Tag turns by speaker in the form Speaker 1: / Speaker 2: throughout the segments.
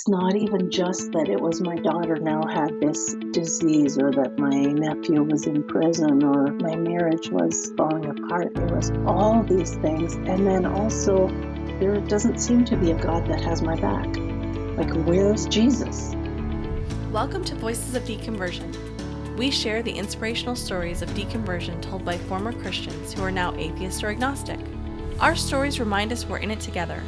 Speaker 1: it's not even just that it was my daughter now had this disease, or that my nephew was in prison, or my marriage was falling apart. There was all these things. And then also, there doesn't seem to be a God that has my back. Like, where's Jesus?
Speaker 2: Welcome to Voices of Deconversion. We share the inspirational stories of deconversion told by former Christians who are now atheist or agnostic. Our stories remind us we're in it together.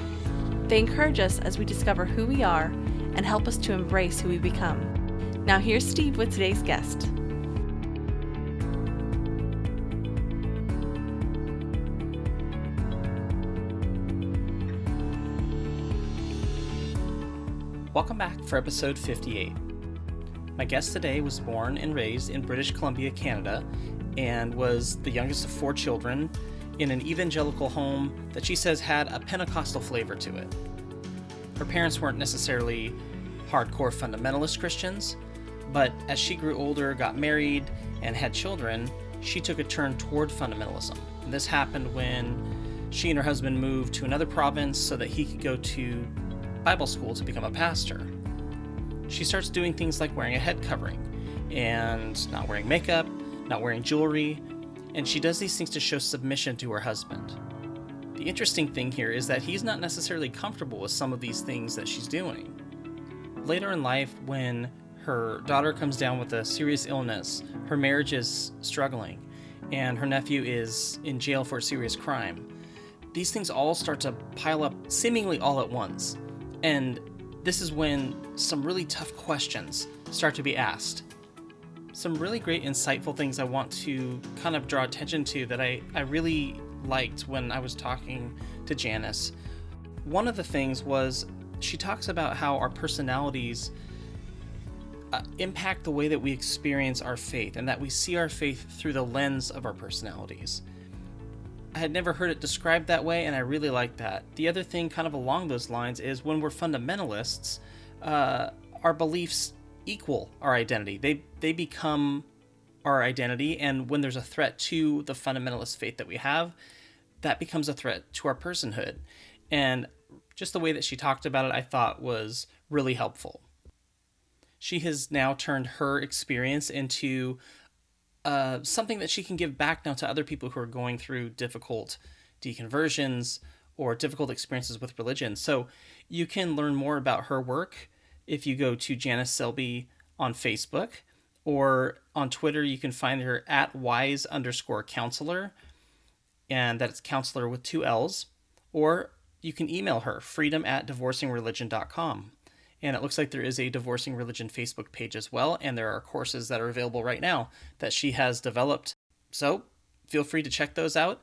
Speaker 2: They encourage us as we discover who we are and help us to embrace who we become. Now here's Steve with today's guest.
Speaker 3: Welcome back for episode 58. My guest today was born and raised in British Columbia, Canada, and was the youngest of 4 children in an evangelical home that she says had a Pentecostal flavor to it. Her parents weren't necessarily hardcore fundamentalist Christians, but as she grew older, got married, and had children, she took a turn toward fundamentalism. And this happened when she and her husband moved to another province so that he could go to Bible school to become a pastor. She starts doing things like wearing a head covering and not wearing makeup, not wearing jewelry, and she does these things to show submission to her husband. The interesting thing here is that he's not necessarily comfortable with some of these things that she's doing. Later in life, when her daughter comes down with a serious illness, her marriage is struggling, and her nephew is in jail for a serious crime, these things all start to pile up seemingly all at once. And this is when some really tough questions start to be asked. Some really great, insightful things I want to kind of draw attention to that I really liked when I was talking to Janice. One of the things was she talks about how our personalities impact the way that we experience our faith, and that we see our faith through the lens of our personalities. I had never heard it described that way, and I really like that. The other thing kind of along those lines is when we're fundamentalists, our beliefs equal our identity. They become our identity, and when there's a threat to the fundamentalist faith that we have, that becomes a threat to our personhood. And just the way that she talked about it, I thought was really helpful. She has now turned her experience into something that she can give back now to other people who are going through difficult deconversions or difficult experiences with religion. So you can learn more about her work if you go to Janice Selbie on Facebook, or on Twitter you can find her at wise_counselor, and that's counselor with 2 L's, or you can email her, freedom@divorcingreligion.com. And it looks like there is a Divorcing Religion Facebook page as well, and there are courses that are available right now that she has developed. So feel free to check those out.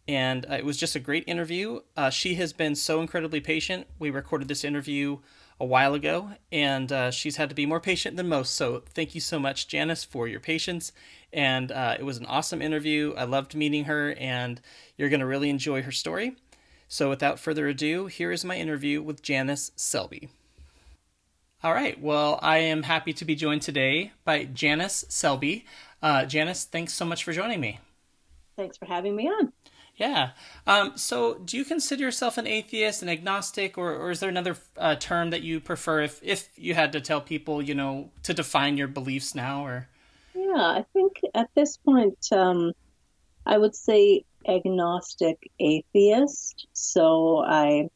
Speaker 3: And it was just a great interview. She has been so incredibly patient. We recorded this interview a while ago, and she's had to be more patient than most. So thank you so much, Janice, for your patience. And it was an awesome interview. I loved meeting her, and you're going to really enjoy her story. So without further ado, here is my interview with Janice Selbie. All right. Well, I am happy to be joined today by Janice Selbie. Janice, thanks so much for joining me.
Speaker 1: Thanks for having me on.
Speaker 3: Yeah. So do you consider yourself an atheist, an agnostic, or is there another term that you prefer if you had to tell people, to define your beliefs now? Or
Speaker 1: Yeah, I think at this point, I would say agnostic-atheist. So I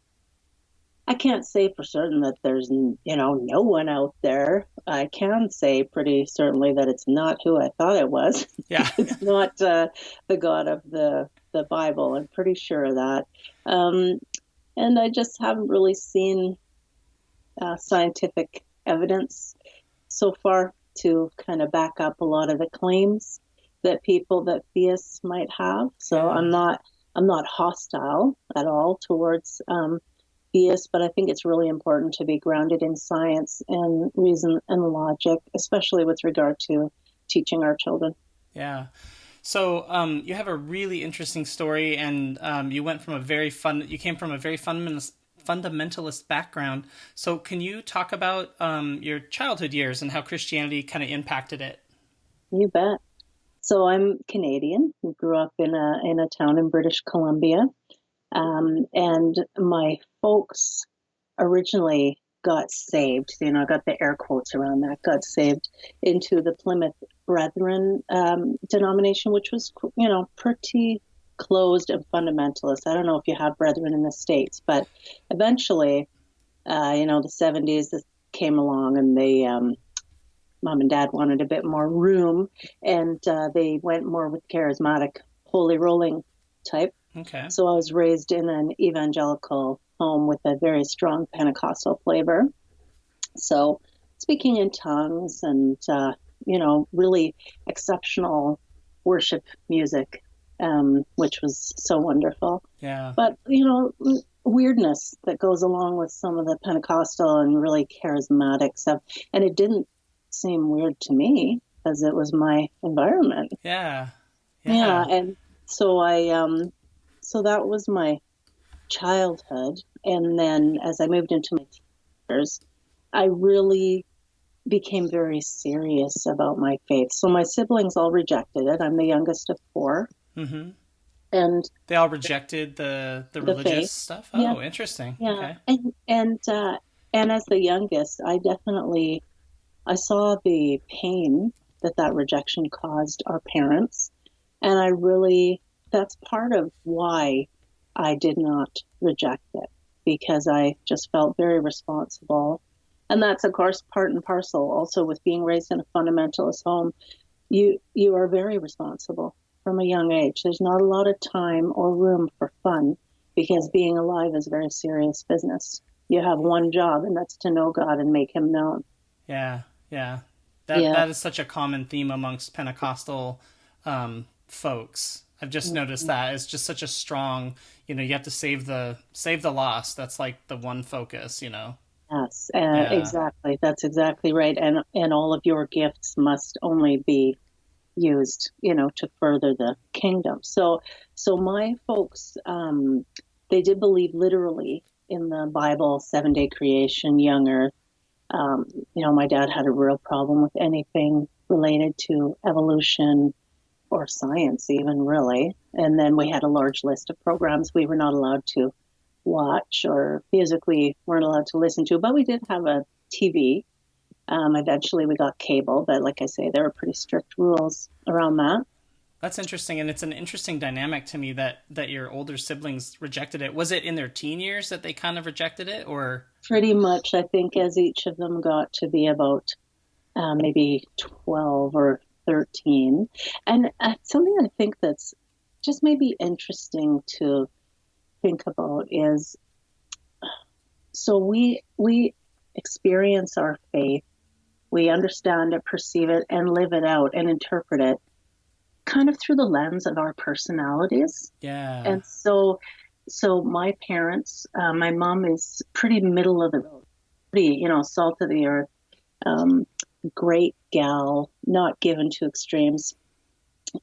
Speaker 1: can't say for certain that there's, no one out there. I can say pretty certainly that it's not who I thought it was.
Speaker 3: Yeah.
Speaker 1: It's not the God of the Bible. I'm pretty sure of that. And I just haven't really seen scientific evidence so far to kind of back up a lot of the claims that theists might have. So
Speaker 3: Yeah.
Speaker 1: I'm not hostile at all towards theists, but I think it's really important to be grounded in science and reason and logic, especially with regard to teaching our children.
Speaker 3: Yeah. So you have a really interesting story, and you came from a very fundamentalist background. So can you talk about your childhood years and how Christianity kind of impacted it?
Speaker 1: You bet. So I'm Canadian. We grew up in a town in British Columbia, and my folks originally got saved, I got the air quotes around that, got saved into the Plymouth Brethren denomination, which was, pretty closed and fundamentalist. I don't know if you have Brethren in the States, but eventually, the 70s this came along, and they, mom and dad wanted a bit more room, and they went more with charismatic, holy rolling type.
Speaker 3: Okay.
Speaker 1: So I was raised in an evangelical home with a very strong Pentecostal flavor. So speaking in tongues and, really exceptional worship music, which was so wonderful.
Speaker 3: Yeah.
Speaker 1: But, weirdness that goes along with some of the Pentecostal and really charismatic stuff. And it didn't seem weird to me because it was my environment.
Speaker 3: Yeah.
Speaker 1: Yeah. And so so that was my childhood. And then as I moved into my years, I really became very serious about my faith. So my siblings all rejected it. I'm the youngest of four.
Speaker 3: Mm-hmm.
Speaker 1: And
Speaker 3: they all rejected the religious
Speaker 1: faith
Speaker 3: stuff. Oh, interesting.
Speaker 1: Yeah.
Speaker 3: Okay.
Speaker 1: And as the youngest, I saw the pain that rejection caused our parents. And that's part of why I did not reject it, because I just felt very responsible. And that's, of course, part and parcel also with being raised in a fundamentalist home. You are very responsible from a young age. There's not a lot of time or room for fun, because being alive is very serious business. You have one job, and that's to know God and make him known.
Speaker 3: Yeah. That is such a common theme amongst Pentecostal folks. I've just noticed that it's just such a strong, you have to save the lost. That's like the one focus,
Speaker 1: Yes, exactly. That's exactly right. And all of your gifts must only be used, to further the kingdom. So my folks, they did believe literally in the Bible, 7-day creation, young earth. My dad had a real problem with anything related to evolution or science even, really. And then we had a large list of programs we were not allowed to watch or physically weren't allowed to listen to, but we did have a TV. Eventually we got cable, but like I say, there were pretty strict rules around that.
Speaker 3: That's interesting, and it's an interesting dynamic to me that your older siblings rejected it. Was it in their teen years that they kind of rejected it, or?
Speaker 1: Pretty much, I think, as each of them got to be about maybe 12 or 13. And something I think that's just maybe interesting to think about is, so we experience our faith, we understand it, perceive it, and live it out and interpret it kind of through the lens of our personalities.
Speaker 3: Yeah.
Speaker 1: And so my parents, my mom is pretty middle of the road, pretty, salt of the earth, great gal, not given to extremes.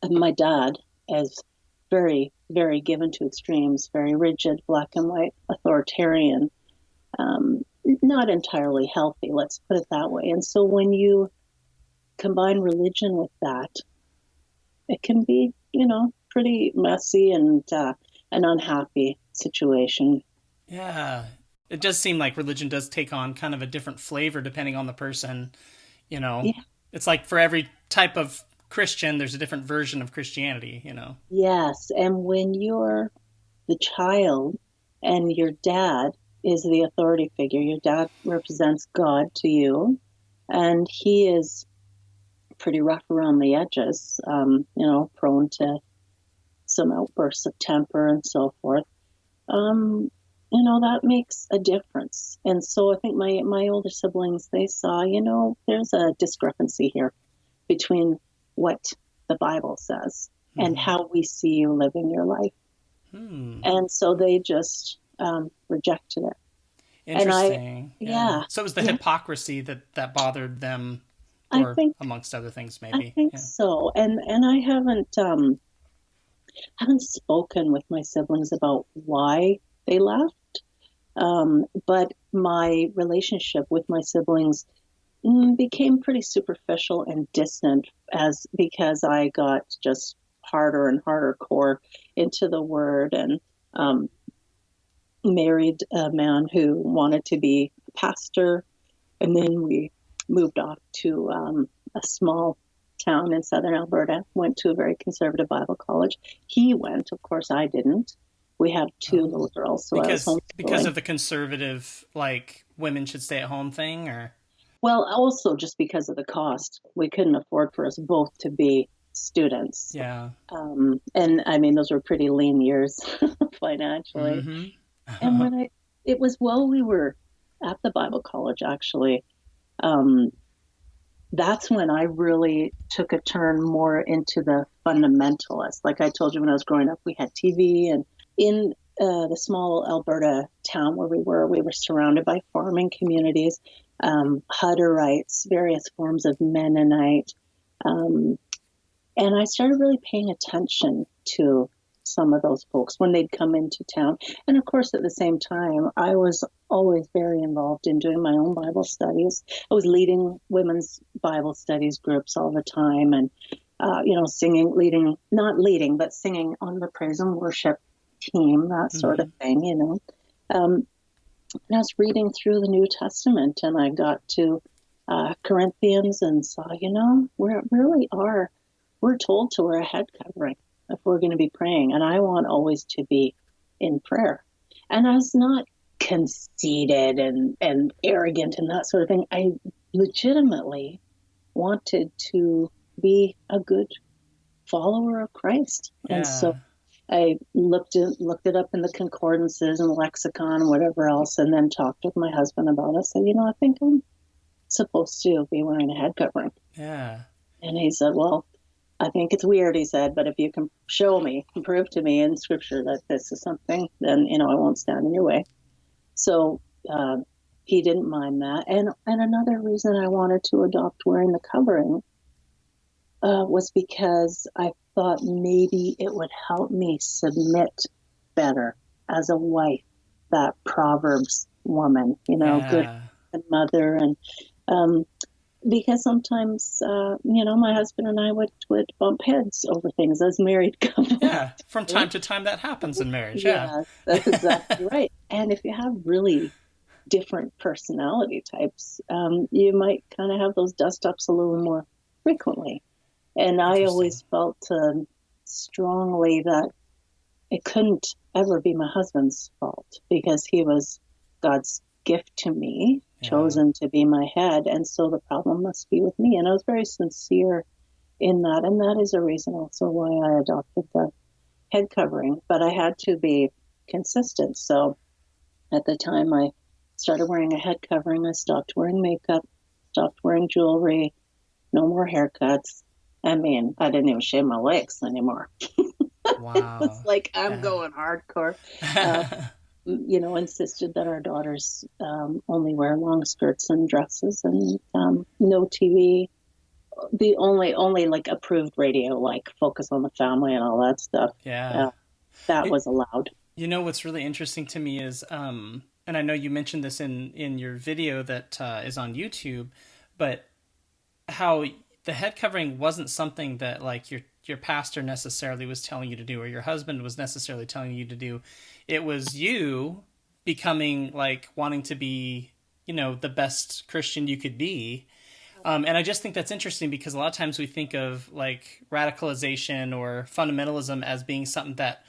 Speaker 1: And my dad is very, very given to extremes, very rigid, black and white, authoritarian, not entirely healthy, let's put it that way. And so when you combine religion with that, it can be, pretty messy and an unhappy situation.
Speaker 3: Yeah. It does seem like religion does take on kind of a different flavor depending on the person, Yeah. It's like for every type of Christian, there's a different version of Christianity,
Speaker 1: Yes. And when you're the child and your dad is the authority figure, your dad represents God to you, and he is pretty rough around the edges, prone to some outbursts of temper and so forth. That makes a difference. And so I think my older siblings, they saw, there's a discrepancy here between what the Bible says and how we see you living your life. And so they just rejected it.
Speaker 3: Interesting.
Speaker 1: Yeah.
Speaker 3: So it was the hypocrisy that bothered them, or amongst other things, maybe.
Speaker 1: I think so. And I haven't spoken with my siblings about why they left. But my relationship with my siblings became pretty superficial and distant because I got just harder and harder core into the word, and married a man who wanted to be a pastor, and then we moved off to a small town in southern Alberta, went to a very conservative Bible college. He went, of course, I didn't. We have two little girls, so I was homeschooling.
Speaker 3: Because of the conservative, like, women should stay at home thing, or?
Speaker 1: Well, also just because of the cost. We couldn't afford for us both to be students.
Speaker 3: Yeah.
Speaker 1: And I mean, those were pretty lean years financially.
Speaker 3: Mm-hmm.
Speaker 1: And it was while we were at the Bible college, actually, that's when I really took a turn more into the fundamentalist. Like I told you, when I was growing up, we had TV, and in the small Alberta town where we were surrounded by farming communities, Hutterites, various forms of Mennonite. And I started really paying attention to some of those folks when they'd come into town. And of course, at the same time, I was always very involved in doing my own Bible studies. I was leading women's Bible studies groups all the time, and, singing on the praise and worship team, that sort of thing, And I was reading through the New Testament, and I got to Corinthians and saw, we're told to wear a head covering if we're going to be praying. And I want always to be in prayer. And I was not conceited and arrogant and that sort of thing. I legitimately wanted to be a good follower of Christ.
Speaker 3: Yeah.
Speaker 1: And so I looked it up in the concordances and lexicon and whatever else, and then talked with my husband about it. I said, I think I'm supposed to be wearing a head covering.
Speaker 3: Yeah.
Speaker 1: And he said, well, I think it's weird, he said, but if you can show me and prove to me in Scripture that this is something, then, I won't stand in your way. So he didn't mind that. And another reason I wanted to adopt wearing the covering was because I thought maybe it would help me submit better as a wife, that Proverbs woman, good mother. And because sometimes, my husband and I would bump heads over things as married couples.
Speaker 3: Yeah, from time to time that happens in marriage, yeah.
Speaker 1: That's exactly right. And if you have really different personality types, you might kind of have those dust-ups a little more frequently. And I always felt strongly that it couldn't ever be my husband's fault, because he was God's gift to me, chosen to be my head. And so the problem must be with me. And I was very sincere in that. And that is a reason also why I adopted the head covering. But I had to be consistent. So at the time I started wearing a head covering, I stopped wearing makeup, stopped wearing jewelry, no more haircuts. I mean, I didn't even shave my legs anymore.
Speaker 3: Wow.
Speaker 1: It's like, I'm going hardcore. Insisted that our daughters only wear long skirts and dresses, and no TV. The only like approved radio, like Focus on the Family and all that stuff.
Speaker 3: Yeah.
Speaker 1: That was allowed.
Speaker 3: What's really interesting to me is, and I know you mentioned this in your video that is on YouTube, but how the head covering wasn't something that like your pastor necessarily was telling you to do, or your husband was necessarily telling you to do. It was you becoming like wanting to be, the best Christian you could be. And I just think that's interesting, because a lot of times we think of like radicalization or fundamentalism as being something that,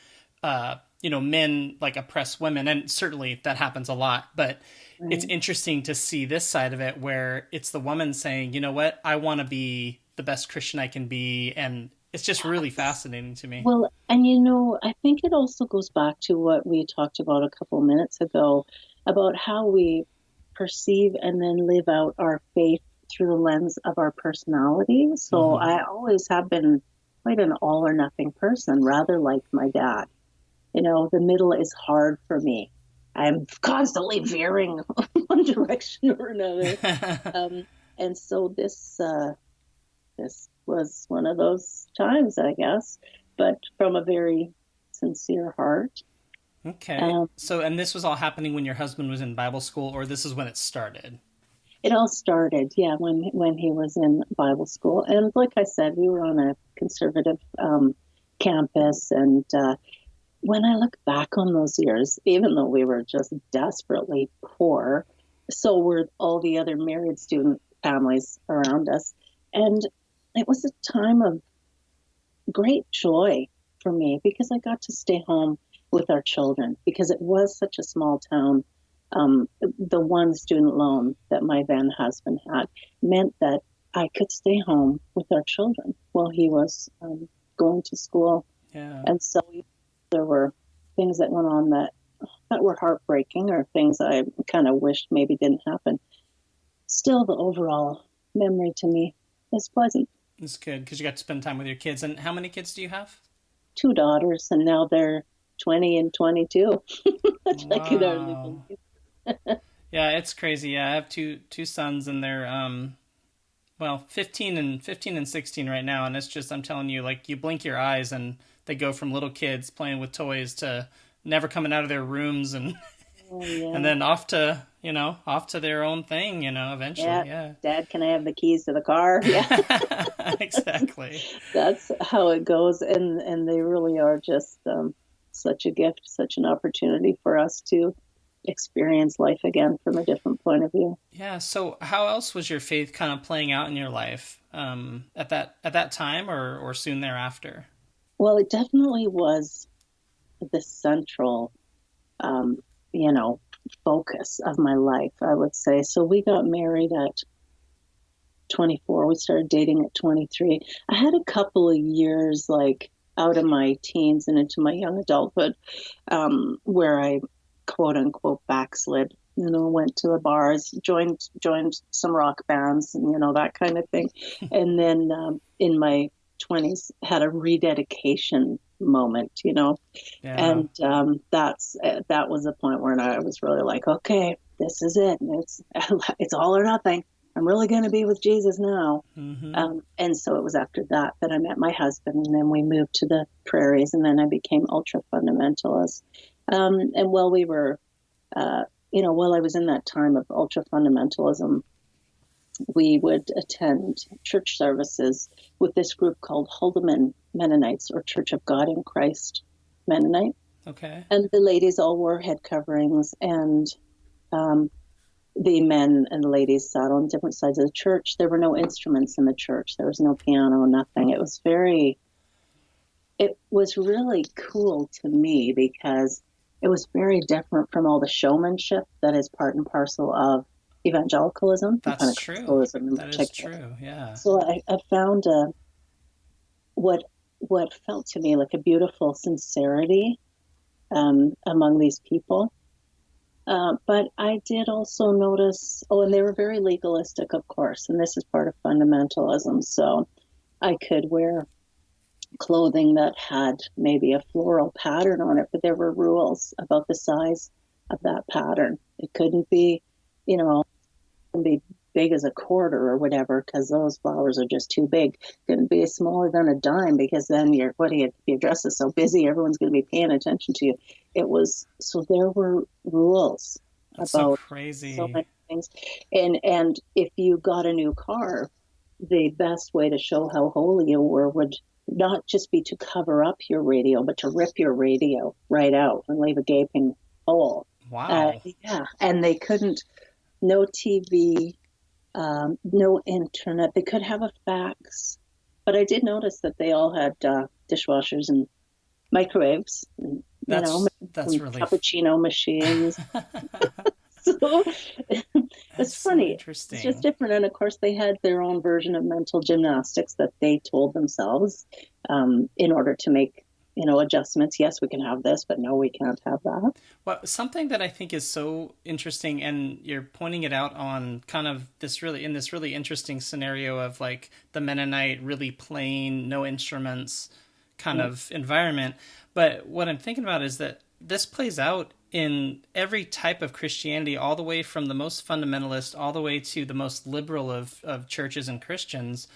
Speaker 3: men like oppress women. And certainly that happens a lot, but it's interesting to see this side of it, where it's the woman saying, you know what, I want to be the best Christian I can be. And it's just really fascinating to me.
Speaker 1: Well, and I think it also goes back to what we talked about a couple minutes ago, about how we perceive and then live out our faith through the lens of our personality. So I always have been quite an all or nothing person, rather like my dad. The middle is hard for me. I'm constantly veering one direction or another. And so this was one of those times, I guess, but from a very sincere heart.
Speaker 3: Okay. And this was all happening when your husband was in Bible school, or this is when it started?
Speaker 1: It all started, when he was in Bible school. And like I said, we were on a conservative campus. And when I look back on those years, even though we were just desperately poor, so were all the other married student families around us. And it was a time of great joy for me because I got to stay home with our children because it was such a small town. The one student loan that my then husband had meant that I could stay home with our children while he was going to school.
Speaker 3: Yeah.
Speaker 1: And so there were things that went on that were heartbreaking or things I kind of wished maybe didn't happen. Still, the overall memory to me is pleasant.
Speaker 3: It's good because you got to spend time with your kids. And how many kids do you have?
Speaker 1: 2 daughters, and now they're 20 and 22.
Speaker 3: Wow. Yeah, it's crazy. Yeah, I have two sons, and they're 15 and 16 right now, and it's just, I'm telling you, like, you blink your eyes and they go from little kids playing with toys to never coming out of their rooms, and
Speaker 1: Oh, yeah.
Speaker 3: and then off to their own thing, eventually. Yeah.
Speaker 1: Dad, can I have the keys to the car? Yeah.
Speaker 3: Exactly.
Speaker 1: That's how it goes. And they really are just such a gift, such an opportunity for us to experience life again from a different point of view.
Speaker 3: Yeah. So how else was your faith kind of playing out in your life at that time or soon thereafter?
Speaker 1: Well, it definitely was the central, um, focus of my life, I would say. So we got married at 24. We started dating at 23. I had a couple of years like out of my teens and into my young adulthood where I quote unquote backslid, went to the bars, joined some rock bands and, that kind of thing. And then in my 20s had a rededication moment,
Speaker 3: Yeah.
Speaker 1: and that was the point where I was really like, okay, this is it. It's all or nothing. I'm really going to be with Jesus now.
Speaker 3: Mm-hmm.
Speaker 1: And so it was after that I met my husband, and then we moved to the prairies, and then I became ultra fundamentalist. And while we were, while I was in that time of ultra fundamentalism, we would attend church services with this group called Holdeman Mennonites, or Church of God in Christ Mennonite.
Speaker 3: Okay.
Speaker 1: And the ladies all wore head coverings, and the men and the ladies sat on different sides of the church. There were no instruments in the church. There was no piano, nothing. It was really cool to me because it was very different from all the showmanship that is part and parcel of evangelicalism.
Speaker 3: That's true. That is true. Yeah.
Speaker 1: So I found what felt to me like a beautiful sincerity among these people. But I did also notice, and they were very legalistic, of course, and this is part of fundamentalism. So I could wear clothing that had maybe a floral pattern on it, but there were rules about the size of that pattern. It couldn't be, be big as a quarter or whatever, because those flowers are just too big. Couldn't be smaller than a dime, because then your dress is so busy, everyone's going to be paying attention to you. So there were rules.
Speaker 3: That's
Speaker 1: about
Speaker 3: so crazy.
Speaker 1: So many things. And if you got a new car, the best way to show how holy you were would not just be to cover up your radio, but to rip your radio right out and leave a gaping hole.
Speaker 3: Wow.
Speaker 1: Yeah. And they couldn't, no TV, no internet. They could have a fax. But I did notice that they all had dishwashers and microwaves, and,
Speaker 3: that's
Speaker 1: and
Speaker 3: really
Speaker 1: cappuccino machines. So it's funny.
Speaker 3: So interesting.
Speaker 1: It's just different. And of course, they had their own version of mental gymnastics that they told themselves in order to make, adjustments. Yes, we can have this, but no, we can't have that.
Speaker 3: Well, something that I think is so interesting, and you're pointing it out on kind of this really interesting scenario of like the Mennonite, really plain, no instruments kind of environment. But what I'm thinking about is that this plays out in every type of Christianity, all the way from the most fundamentalist all the way to the most liberal of churches and Christians.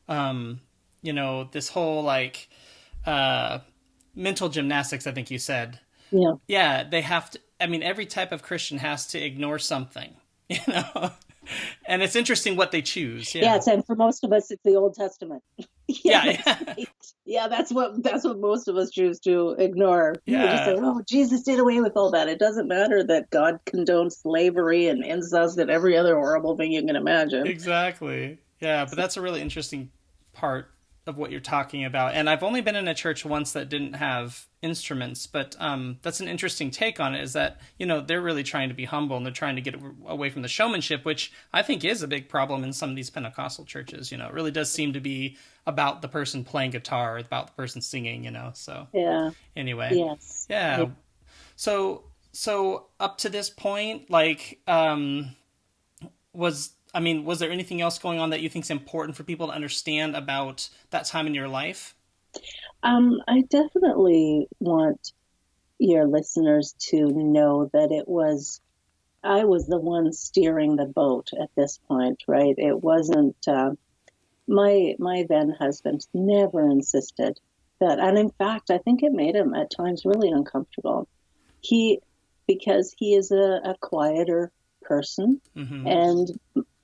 Speaker 3: This whole like mental gymnastics, I think you said.
Speaker 1: Yeah.
Speaker 3: Yeah, they have to, every type of Christian has to ignore something, And it's interesting what they choose. Yeah.
Speaker 1: Yes, and for most of us, it's the Old Testament. Yeah,
Speaker 3: Yeah,
Speaker 1: that's
Speaker 3: yeah,
Speaker 1: right. Yeah, that's what most of us choose to ignore. We just say,
Speaker 3: yeah,
Speaker 1: "Oh, Jesus did away with all that." It doesn't matter that God condones slavery and incest and every other horrible thing you can imagine.
Speaker 3: exactly. Yeah, but that's a really interesting part of what you're talking about. And I've only been in a church once that didn't have instruments, but that's an interesting take on it. Is that they're really trying to be humble and they're trying to get away from the showmanship, which I think is a big problem in some of these Pentecostal churches. It really does seem to be about the person playing guitar, about the person singing. So
Speaker 1: Yeah.
Speaker 3: anyway,
Speaker 1: Yes.
Speaker 3: yeah. So up to this point, like, was there anything else going on that you think is important for people to understand about that time in your life?
Speaker 1: I definitely want your listeners to know that I was the one steering the boat at this point, right? It wasn't my then husband never insisted that, and in fact, I think it made him at times really uncomfortable. He Because he is a quieter person,
Speaker 3: Mm-hmm.
Speaker 1: and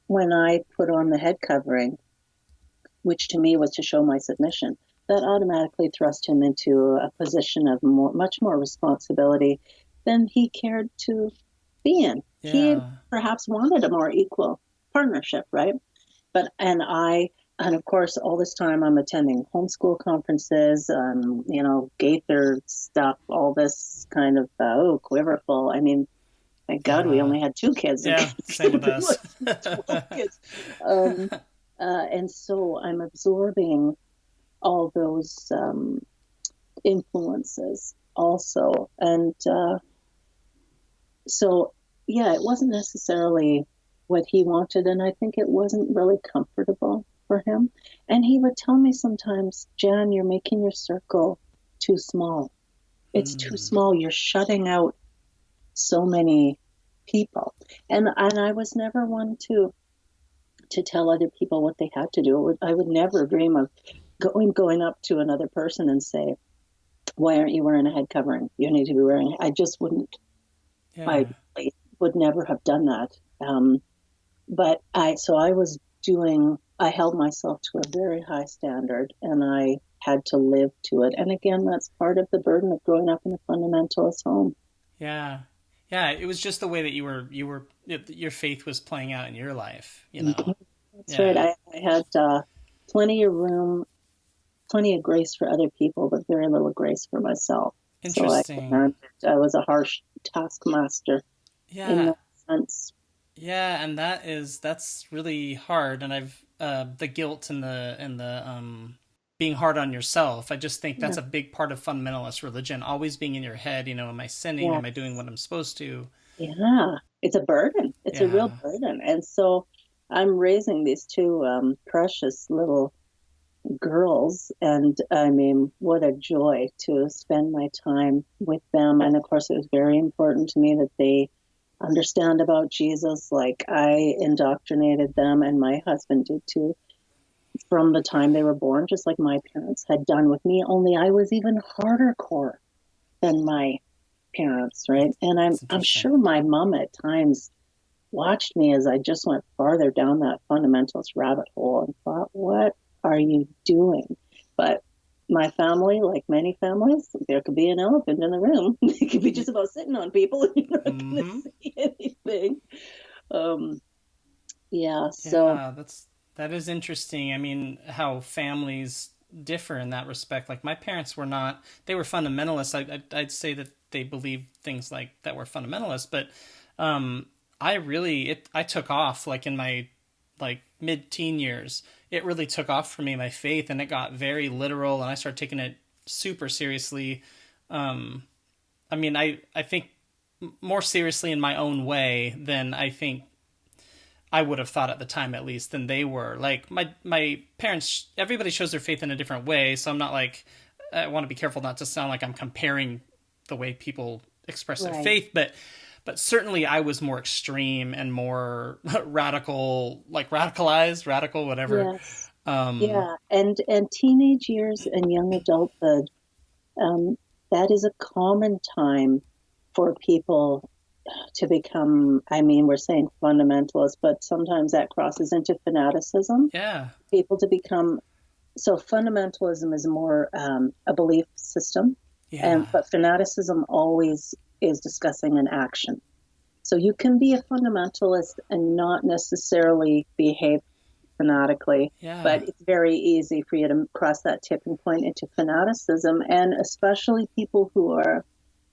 Speaker 1: when I put on the head covering, which to me was to show my submission, that automatically thrust him into a position of much more responsibility than he cared to be in. He
Speaker 3: Yeah.
Speaker 1: perhaps wanted a more equal partnership, right? And of course, all this time I'm attending homeschool conferences, Gaither stuff, all this kind of, quiverful. I mean, thank God we
Speaker 3: Uh-huh.
Speaker 1: only had two kids. It
Speaker 3: Yeah,
Speaker 1: could
Speaker 3: same
Speaker 1: have
Speaker 3: with
Speaker 1: been
Speaker 3: us.
Speaker 1: like 12 kids. Um, and so I'm absorbing all those influences also. And so, yeah, it wasn't necessarily what he wanted. And I think it wasn't really comfortable for him. And he would tell me sometimes, Jan, you're making your circle too small. It's too
Speaker 3: Mm.
Speaker 1: small. You're shutting out so many people. And I was never one to tell other people what they had to do. I would never dream of going up to another person and say, "Why aren't you wearing a head covering? You need to be wearing." I just wouldn't. I
Speaker 3: Yeah.
Speaker 1: would never have done that. But I was doing. I held myself to a very high standard, and I had to live to it. And again, that's part of the burden of growing up in a fundamentalist home.
Speaker 3: Yeah. Yeah, it was just the way that your faith was playing out in your life.
Speaker 1: Mhm. That's right.
Speaker 3: Yeah.
Speaker 1: I had plenty of room, plenty of grace for other people, but very little grace for myself. So
Speaker 3: Interesting.
Speaker 1: I was a harsh taskmaster in
Speaker 3: Yeah.
Speaker 1: that sense.
Speaker 3: Yeah, and that's really hard, and I've the guilt and the being hard on yourself. I just think that's
Speaker 1: Yeah.
Speaker 3: a big part of fundamentalist religion, always being in your head, am I sinning? Am I doing
Speaker 1: Yes.
Speaker 3: what I'm supposed to?
Speaker 1: Yeah. It's a burden. It's a real
Speaker 3: Yeah.
Speaker 1: burden. And so I'm raising these two precious little girls, and I mean, what a joy to spend my time with them. And of course, it was very important to me that they understand about Jesus, like I indoctrinated them, and my husband did too, from the time they were born, just like my parents had done with me. Only I was even harder core than my parents, right? And I'm
Speaker 3: It's
Speaker 1: I'm
Speaker 3: interesting.
Speaker 1: sure my mom at times watched me as I just went farther down that fundamentalist rabbit hole and thought, what are you doing? But my family, like many families, there could be an elephant in the room. It could be just about sitting on people and you're not going to
Speaker 3: Mm-hmm.
Speaker 1: see anything. Um, yeah, so
Speaker 3: Yeah, that is interesting. I mean, how families differ in that respect. Like my parents were not; they were fundamentalists. I'd say that they believed things like that were fundamentalist, but um, I took off like in my like mid-teen years. It really took off for me, my faith, and it got very literal, and I started taking it super seriously. Um, I mean, I think more seriously in my own way than I think I would have thought at the time, at least, than they were. Like my parents, everybody shows their faith in a different way. So I'm not like, I want to be careful not to sound like I'm comparing the way people express their
Speaker 1: right.
Speaker 3: faith, but certainly I was more extreme and more radical, like radicalized, radical, whatever.
Speaker 1: Yes.
Speaker 3: Um,
Speaker 1: Yeah. And teenage years and young adulthood, um, that is a common time for people to become, I mean, we're saying fundamentalist, but sometimes that crosses into fanaticism.
Speaker 3: yeah,
Speaker 1: People to become So fundamentalism is more a belief system,
Speaker 3: Yeah.
Speaker 1: but fanaticism always is discussing an action. So you can be a fundamentalist and not necessarily behave fanatically,
Speaker 3: Yeah.
Speaker 1: but it's very easy for you to cross that tipping point into fanaticism, and especially people who are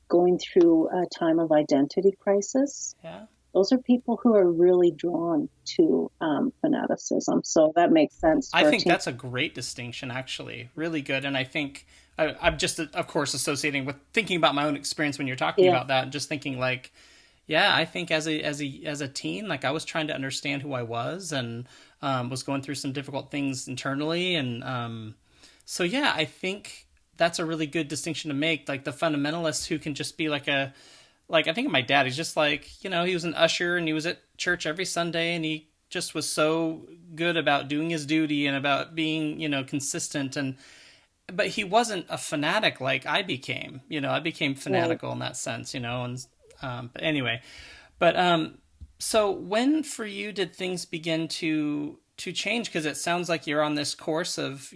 Speaker 1: going through a time of identity crisis.
Speaker 3: Yeah.
Speaker 1: Those are people who are really drawn to fanaticism. So that makes sense.
Speaker 3: I think that's a great distinction, actually. Really good. And I think I'm just, of course, associating with thinking about my own experience when you're talking about that, and just thinking like, yeah, I think as a teen, like I was trying to understand who I was, and was going through some difficult things internally, and so yeah, I think that's a really good distinction to make. Like the fundamentalist who can just be like I think of my dad. He's just like, he was an usher and he was at church every Sunday, and he just was so good about doing his duty and about being, consistent, but he wasn't a fanatic like I became. I became fanatical in that sense, and but anyway, so when for you did things begin to change? Because it sounds like you're on this course of,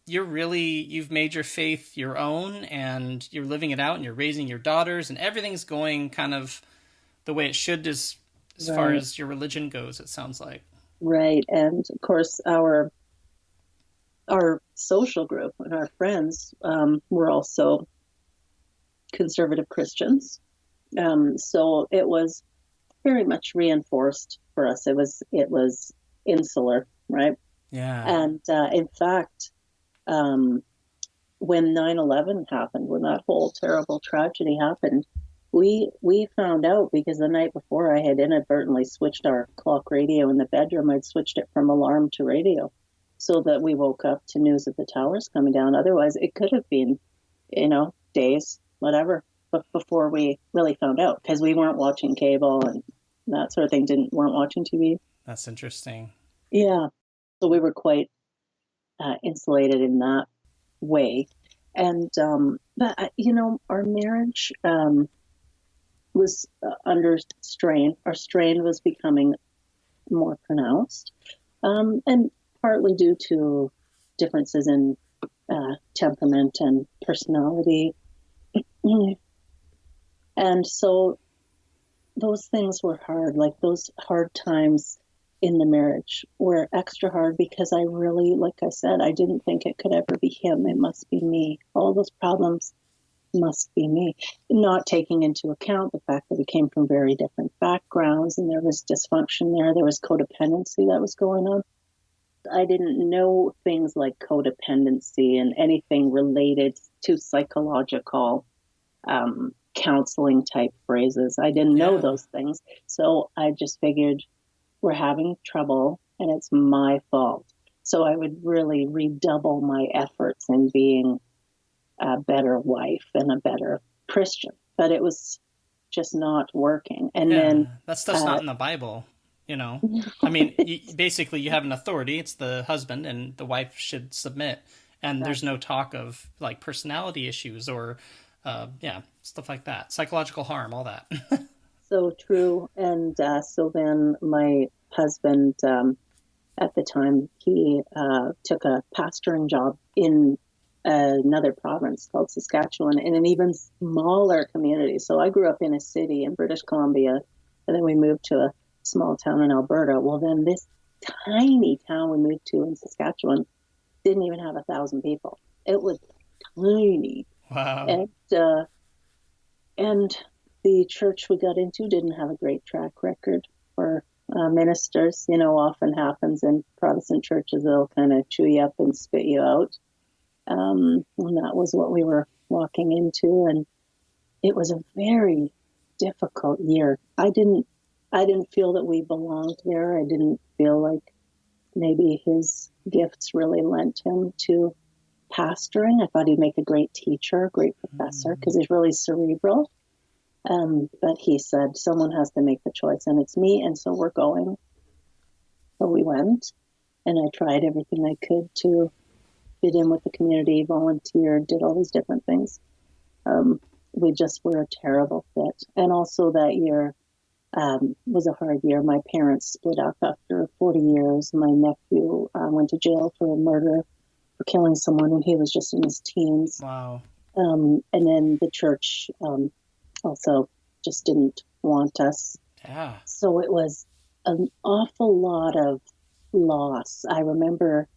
Speaker 3: you've made your faith your own, and you're living it out, and you're raising your daughters, and everything's going kind of the way it should as far as your religion goes, it sounds like.
Speaker 1: Right. And of course, our social group and our friends were also conservative Christians. So it was very much reinforced for us. It was insular, right?
Speaker 3: Yeah.
Speaker 1: And in fact, when 9/11 happened, when that whole terrible tragedy happened, we found out because the night before I had inadvertently switched our clock radio in the bedroom. I'd switched it from alarm to radio, so that we woke up to news of the towers coming down. Otherwise, it could have been, days, whatever, but before we really found out, because we weren't watching cable and that sort of thing. Weren't watching TV.
Speaker 3: That's interesting.
Speaker 1: Yeah, so we were quite insulated in that way, and but our marriage was under strain. Our strain was becoming more pronounced, and partly due to differences in temperament and personality. And so those things were hard. Like those hard times in the marriage were extra hard because I really, like I said, I didn't think it could ever be him. It must be me. All those problems must be me. Not taking into account the fact that we came from very different backgrounds, and there was dysfunction there. There was codependency that was going on. I didn't know things like codependency and anything related to psychological counseling type phrases. I didn't know those things. So I just figured we're having trouble and it's my fault. So I would really redouble my efforts in being a better wife and a better Christian. But it was just not working. And then
Speaker 3: that stuff's not in the Bible. I mean, basically you have an authority. It's the husband, and the wife should submit. And there's no talk of like personality issues or, stuff like that. Psychological harm, all that.
Speaker 1: So true. And so then my husband, at the time, he took a pastoring job in another province called Saskatchewan, in an even smaller community. So I grew up in a city in British Columbia, and then we moved to a small town in Alberta. Well, then this tiny town we moved to in Saskatchewan didn't even have 1,000 people. It was tiny.
Speaker 3: Wow.
Speaker 1: And the church we got into didn't have a great track record for ministers. Often happens in Protestant churches, they'll kind of chew you up and spit you out. And that was what we were walking into, and it was a very difficult year. I didn't feel that we belonged there. I didn't feel like maybe his gifts really lent him to pastoring. I thought he'd make a great teacher, a great professor, because he's really cerebral. But he said, someone has to make the choice, and it's me, and so we're going. So we went, and I tried everything I could to fit in with the community, volunteered, did all these different things. We just were a terrible fit. And also that year was a hard year. My parents split up after 40 years. My nephew went to jail for a murder. for killing someone when he was just in his teens.
Speaker 3: Wow.
Speaker 1: And then the church also just didn't want us.
Speaker 3: Yeah.
Speaker 1: So it was an awful lot of loss. I remember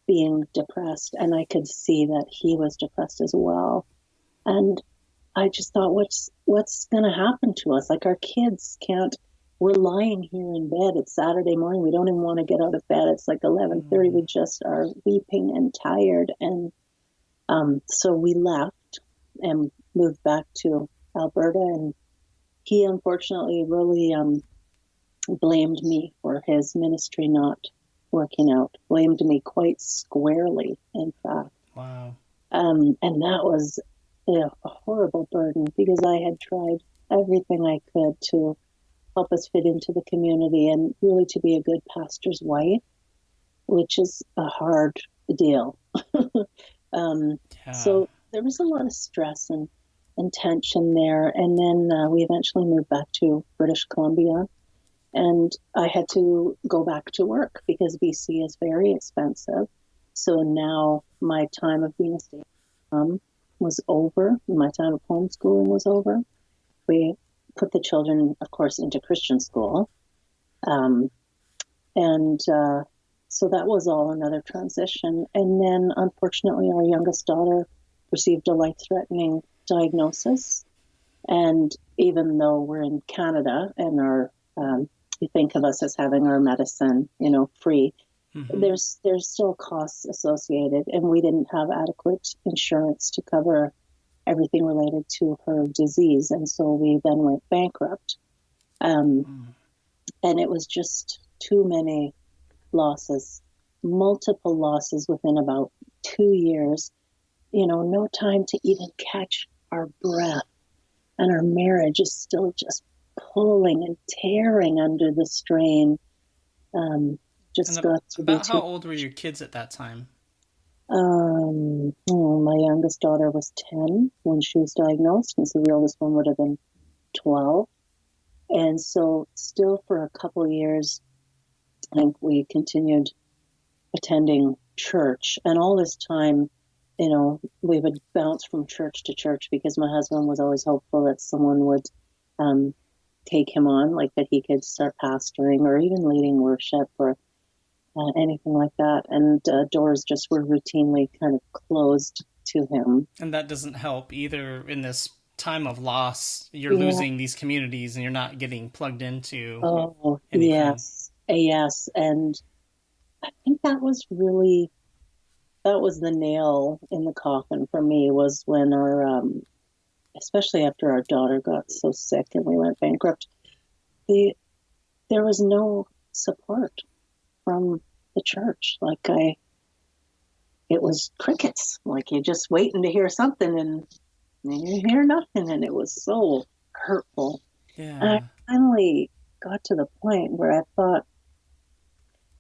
Speaker 1: being depressed, and I could see that he was depressed as well. And I just thought, what's going to happen to us? Like, our kids can't. We're lying here in bed. It's Saturday morning. We don't even want to get out of bed. It's like 11:30. We just are weeping and tired. And so we left and moved back to Alberta. And he unfortunately really blamed me for his ministry not working out. Blamed me quite squarely, in fact.
Speaker 3: Wow.
Speaker 1: And that was a horrible burden, because I had tried everything I could to help us fit into the community and really to be a good pastor's wife, which is a hard deal. So there was a lot of stress and tension there. And then we eventually moved back to British Columbia, and I had to go back to work because BC is very expensive. So now my time of being a stay-at-home was over. My time of homeschooling was over. We put the children, of course, into Christian school. So that was all another transition. And then, unfortunately, our youngest daughter received a life-threatening diagnosis. And even though we're in Canada and you think of us as having our medicine, free, there's still costs associated, and we didn't have adequate insurance to cover everything related to her disease. And so we then went bankrupt. And it was just too many losses, multiple losses within about 2 years, no time to even catch our breath. And our marriage is still just pulling and tearing under the strain.
Speaker 3: How old were your kids at that time?
Speaker 1: My youngest daughter was 10 when she was diagnosed, and so the oldest one would have been 12. And so still for a couple of years, I think we continued attending church. And all this time, we would bounce from church to church because my husband was always hopeful that someone would take him on, like that he could start pastoring or even leading worship or anything like that. And doors just were routinely kind of closed to him.
Speaker 3: And that doesn't help either in this time of loss. You're losing these communities and you're not getting plugged into anything.
Speaker 1: Yes. And I think that was the nail in the coffin for me, was when especially after our daughter got so sick and we went bankrupt, there was no support from the church. It was crickets. Like, you're just waiting to hear something and you hear nothing. And it was so hurtful.
Speaker 3: Yeah.
Speaker 1: And I finally got to the point where I thought,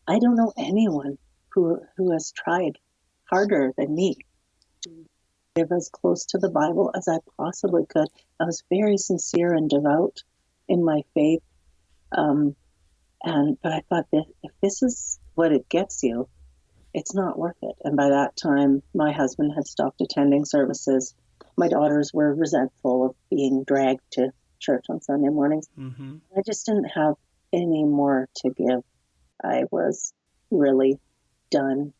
Speaker 1: I don't know anyone who has tried harder than me to live as close to the Bible as I possibly could. I was very sincere and devout in my faith. But I thought that if this is what it gets you, it's not worth it. And by that time, my husband had stopped attending services. My daughters were resentful of being dragged to church on Sunday mornings.
Speaker 3: Mm-hmm.
Speaker 1: I just didn't have any more to give. I was really done.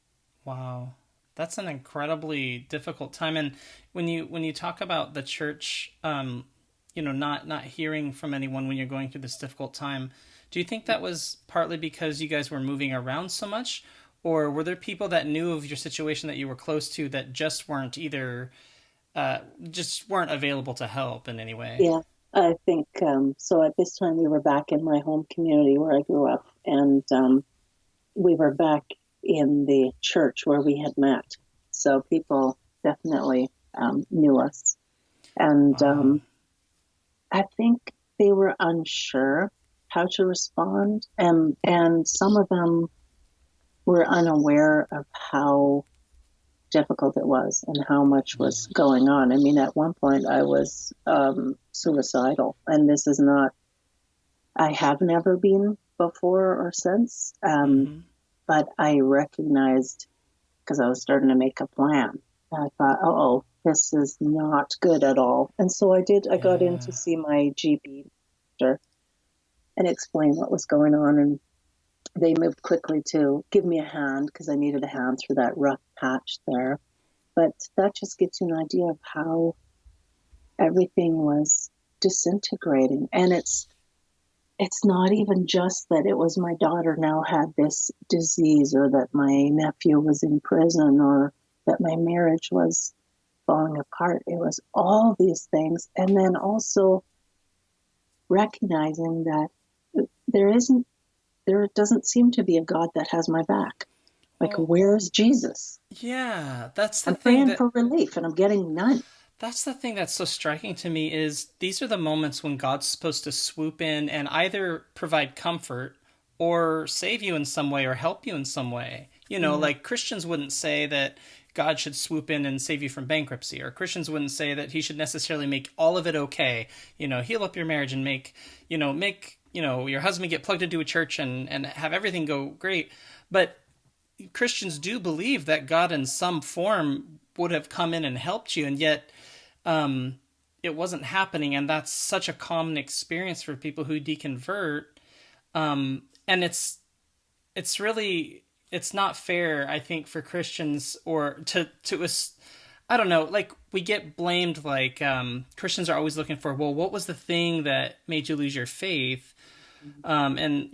Speaker 3: Wow. That's an incredibly difficult time. And when you talk about the church, not hearing from anyone when you're going through this difficult time, do you think that was partly because you guys were moving around so much? Or were there people that knew of your situation that you were close to that just weren't available to help in any way?
Speaker 1: Yeah, I think so. At this time, we were back in my home community where I grew up, and we were back in the church where we had met. So people definitely knew us. And I think they were unsure how to respond. And some of them were unaware of how difficult it was and how much was going on. I mean, at one point I was suicidal, and this is not, I have never been before or since, but I recognized because I was starting to make a plan. And I thought, oh, this is not good at all. And so I got in
Speaker 3: Yeah.
Speaker 1: to see my GP doctor and explain what was going on. And they moved quickly to give me a hand because I needed a hand through that rough patch there. But that just gives you an idea of how everything was disintegrating. And it's not even just that it was my daughter now had this disease, or that my nephew was in prison, or that my marriage was falling apart. It was all these things. And then also recognizing that there doesn't seem to be a God that has my back. Like,
Speaker 3: Well,
Speaker 1: where's Jesus?
Speaker 3: yeah, that's the
Speaker 1: I'm
Speaker 3: thing
Speaker 1: praying
Speaker 3: that
Speaker 1: for relief and I'm getting none.
Speaker 3: that's the thing that's so striking to me is these are the moments when God's supposed to swoop in and either provide comfort or save you in some way or help you in some way.
Speaker 1: Yeah.
Speaker 3: Like Christians wouldn't say that God should swoop in and save you from bankruptcy, or Christians wouldn't say that he should necessarily make all of it okay. Heal up your marriage and make your husband get plugged into a church and have everything go great. But Christians do believe that God in some form would have come in and helped you, and yet it wasn't happening, and that's such a common experience for people who deconvert. And it's not fair, I think, for Christians or to I don't know, like we get blamed, like Christians are always looking for, well, what was the thing that made you lose your faith? And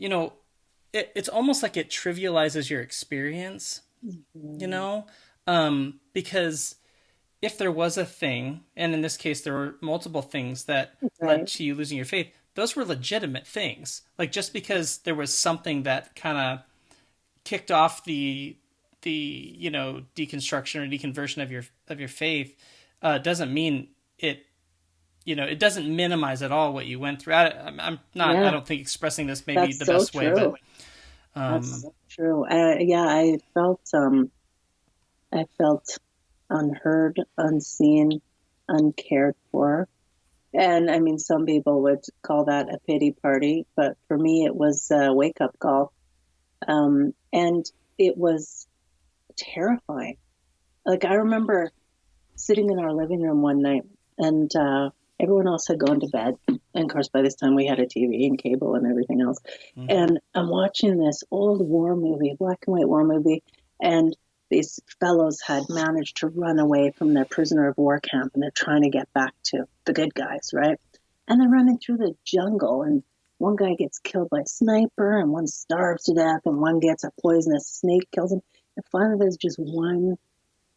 Speaker 3: it's almost like it trivializes your experience, because if there was a thing, and in this case there were multiple things that led
Speaker 1: Right.
Speaker 3: to you losing your faith, those were legitimate things. Like just because there was something that kind of kicked off the deconstruction or deconversion of your faith, doesn't mean it. It doesn't minimize at all what you went through. I'm not. I
Speaker 1: Yeah,
Speaker 3: don't think expressing this may be
Speaker 1: that's
Speaker 3: the
Speaker 1: so
Speaker 3: best way, but
Speaker 1: true. That's so true. Yeah, I felt unheard, unseen, uncared for. And I mean, some people would call that a pity party, but for me, it was a wake up call. And it was terrifying. Like, I remember sitting in our living room one night, and everyone else had gone to bed. And of course, by this time, we had a TV and cable and everything else.
Speaker 3: mm-hmm.
Speaker 1: And I'm watching this old war movie, black and white war movie, and these fellows had managed to run away from their prisoner of war camp, and they're trying to get back to the good guys, right? And they're running through the jungle, and one guy gets killed by a sniper, and one starves to death, and one gets a poisonous snake, kills him. And finally, there's just one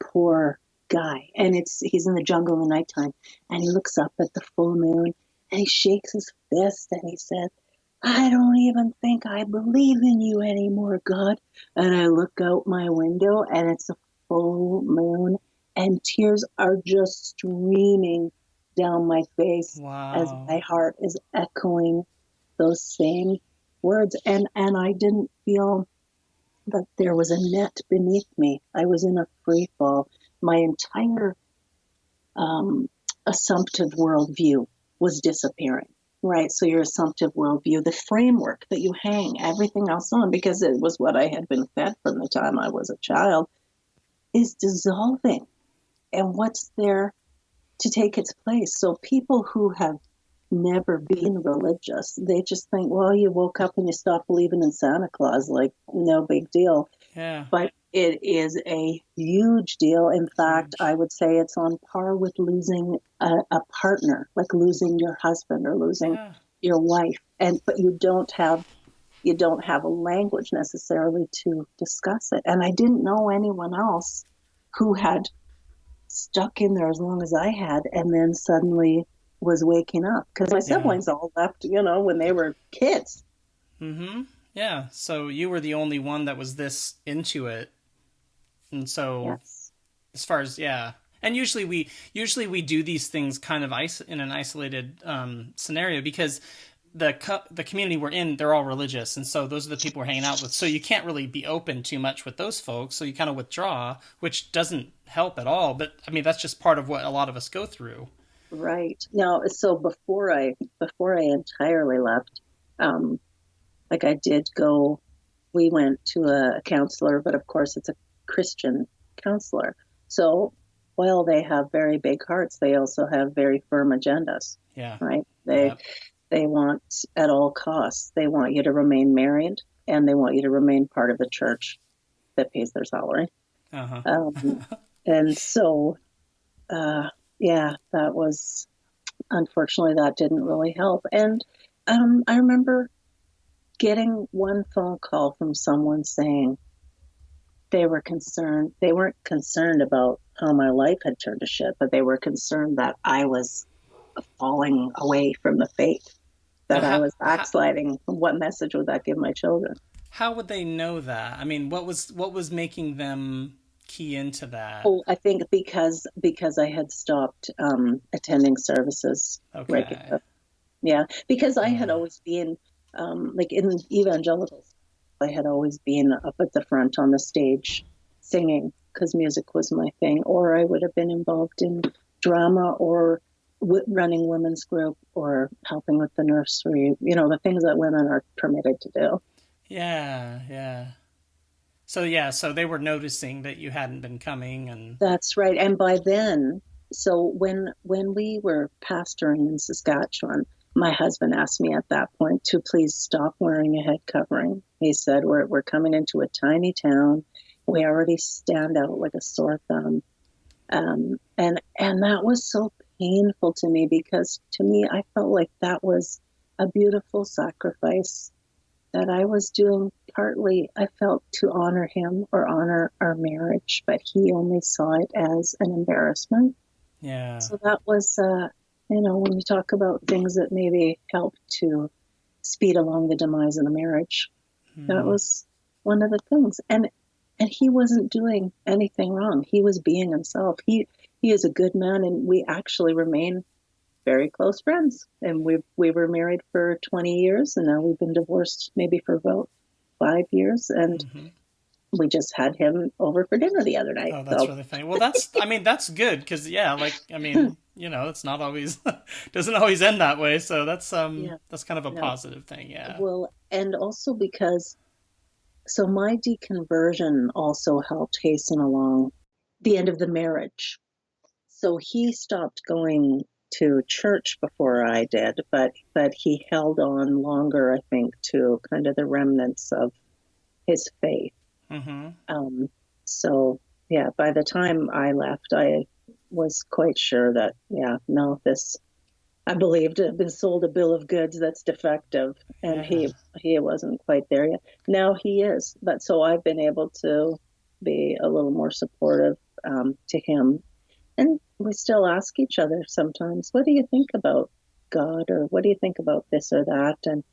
Speaker 1: poor guy, and he's in the jungle in the nighttime, and he looks up at the full moon, and he shakes his fist, and he says, I don't even think I believe in you anymore, God. And I look out my window, and it's a full moon, and tears are just streaming down my face as
Speaker 3: Wow.
Speaker 1: my heart is echoing those same words. And I didn't feel that there was a net beneath me. I was in a free fall. My entire assumptive worldview was disappearing. Right. So your assumptive worldview, the framework that you hang everything else on, because it was what I had been fed from the time I was a child, is dissolving. And what's there to take its place? So people who have never been religious, they just think, well, you woke up and you stopped believing in Santa Claus, like no big deal.
Speaker 3: Yeah.
Speaker 1: But it is a huge deal. In fact,
Speaker 3: Huge.
Speaker 1: I would say it's on par with losing a partner, like losing your husband or losing
Speaker 3: Yeah.
Speaker 1: your wife. But you don't have a language necessarily to discuss it. And I didn't know anyone else who had stuck in there as long as I had, and then suddenly was waking up, because my
Speaker 3: Yeah.
Speaker 1: siblings all left, when they were kids.
Speaker 3: Mm-hmm. Yeah. So you were the only one that was this into it, and so
Speaker 1: Yes.
Speaker 3: as far as yeah, and usually we do these things kind of in an isolated scenario, because the community we're in, they're all religious, and so those are the people we're hanging out with. So you can't really be open too much with those folks, so you kind of withdraw, which doesn't help at all. But I mean, that's just part of what a lot of us go through.
Speaker 1: Right. Now, so before I entirely left, like I did go, we went to a counselor, but of course it's a Christian counselor. So while they have very big hearts, they also have very firm agendas.
Speaker 3: Yeah.
Speaker 1: Right?
Speaker 3: Yep.
Speaker 1: They want, at all costs, they want you to remain married, and they want you to remain part of the church that pays their salary.
Speaker 3: Uh-huh.
Speaker 1: And so, yeah, that was, unfortunately, that didn't really help. And I remember getting one phone call from someone saying they were concerned. They weren't concerned about how my life had turned to shit, but they were concerned that I was falling away from the faith, that I was backsliding. What message would that give my children?
Speaker 3: How would they know that? I mean, what was making them key into that?
Speaker 1: Oh, I think because I had stopped attending services regularly.
Speaker 3: Okay.
Speaker 1: Yeah, because I had always been like in evangelicals, I had always been up at the front on the stage singing because music was my thing, or I would have been involved in drama or running women's group or helping with the nursery, the things that women are permitted to do.
Speaker 3: Yeah, yeah. So they were noticing that you hadn't been coming, and
Speaker 1: That's right. And by then, so when we were pastoring in Saskatchewan, my husband asked me at that point to please stop wearing a head covering. He said, we're coming into a tiny town. We already stand out like a sore thumb. And that was so painful to me, because to me, I felt like that was a beautiful sacrifice that I was doing. Partly, I felt, to honor him or honor our marriage, but he only saw it as an embarrassment.
Speaker 3: yeah.
Speaker 1: So that was, when we talk about things that maybe helped to speed along the demise of the marriage, that was one of the things. And he wasn't doing anything wrong. He was being himself. He is a good man, and we actually remain very close friends. And we were married for 20 years, and now we've been divorced maybe for about 5 years. And we just had him over for dinner the other night.
Speaker 3: Oh, that's really funny. Well, that's good, because it's not always doesn't always end that way. So that's kind of a positive thing. Yeah.
Speaker 1: Well, and also because, so my deconversion also helped hasten along the end of the marriage. So he stopped going to church before I did, but he held on longer, I think, to kind of the remnants of his faith. So yeah, by the time I left, I was quite sure that, I believed it had been sold a bill of goods that's defective, and he wasn't quite there yet. Now he is, but so I've been able to be a little more supportive to him, and we still ask each other sometimes, what do you think about God, or what do you think about this or that? And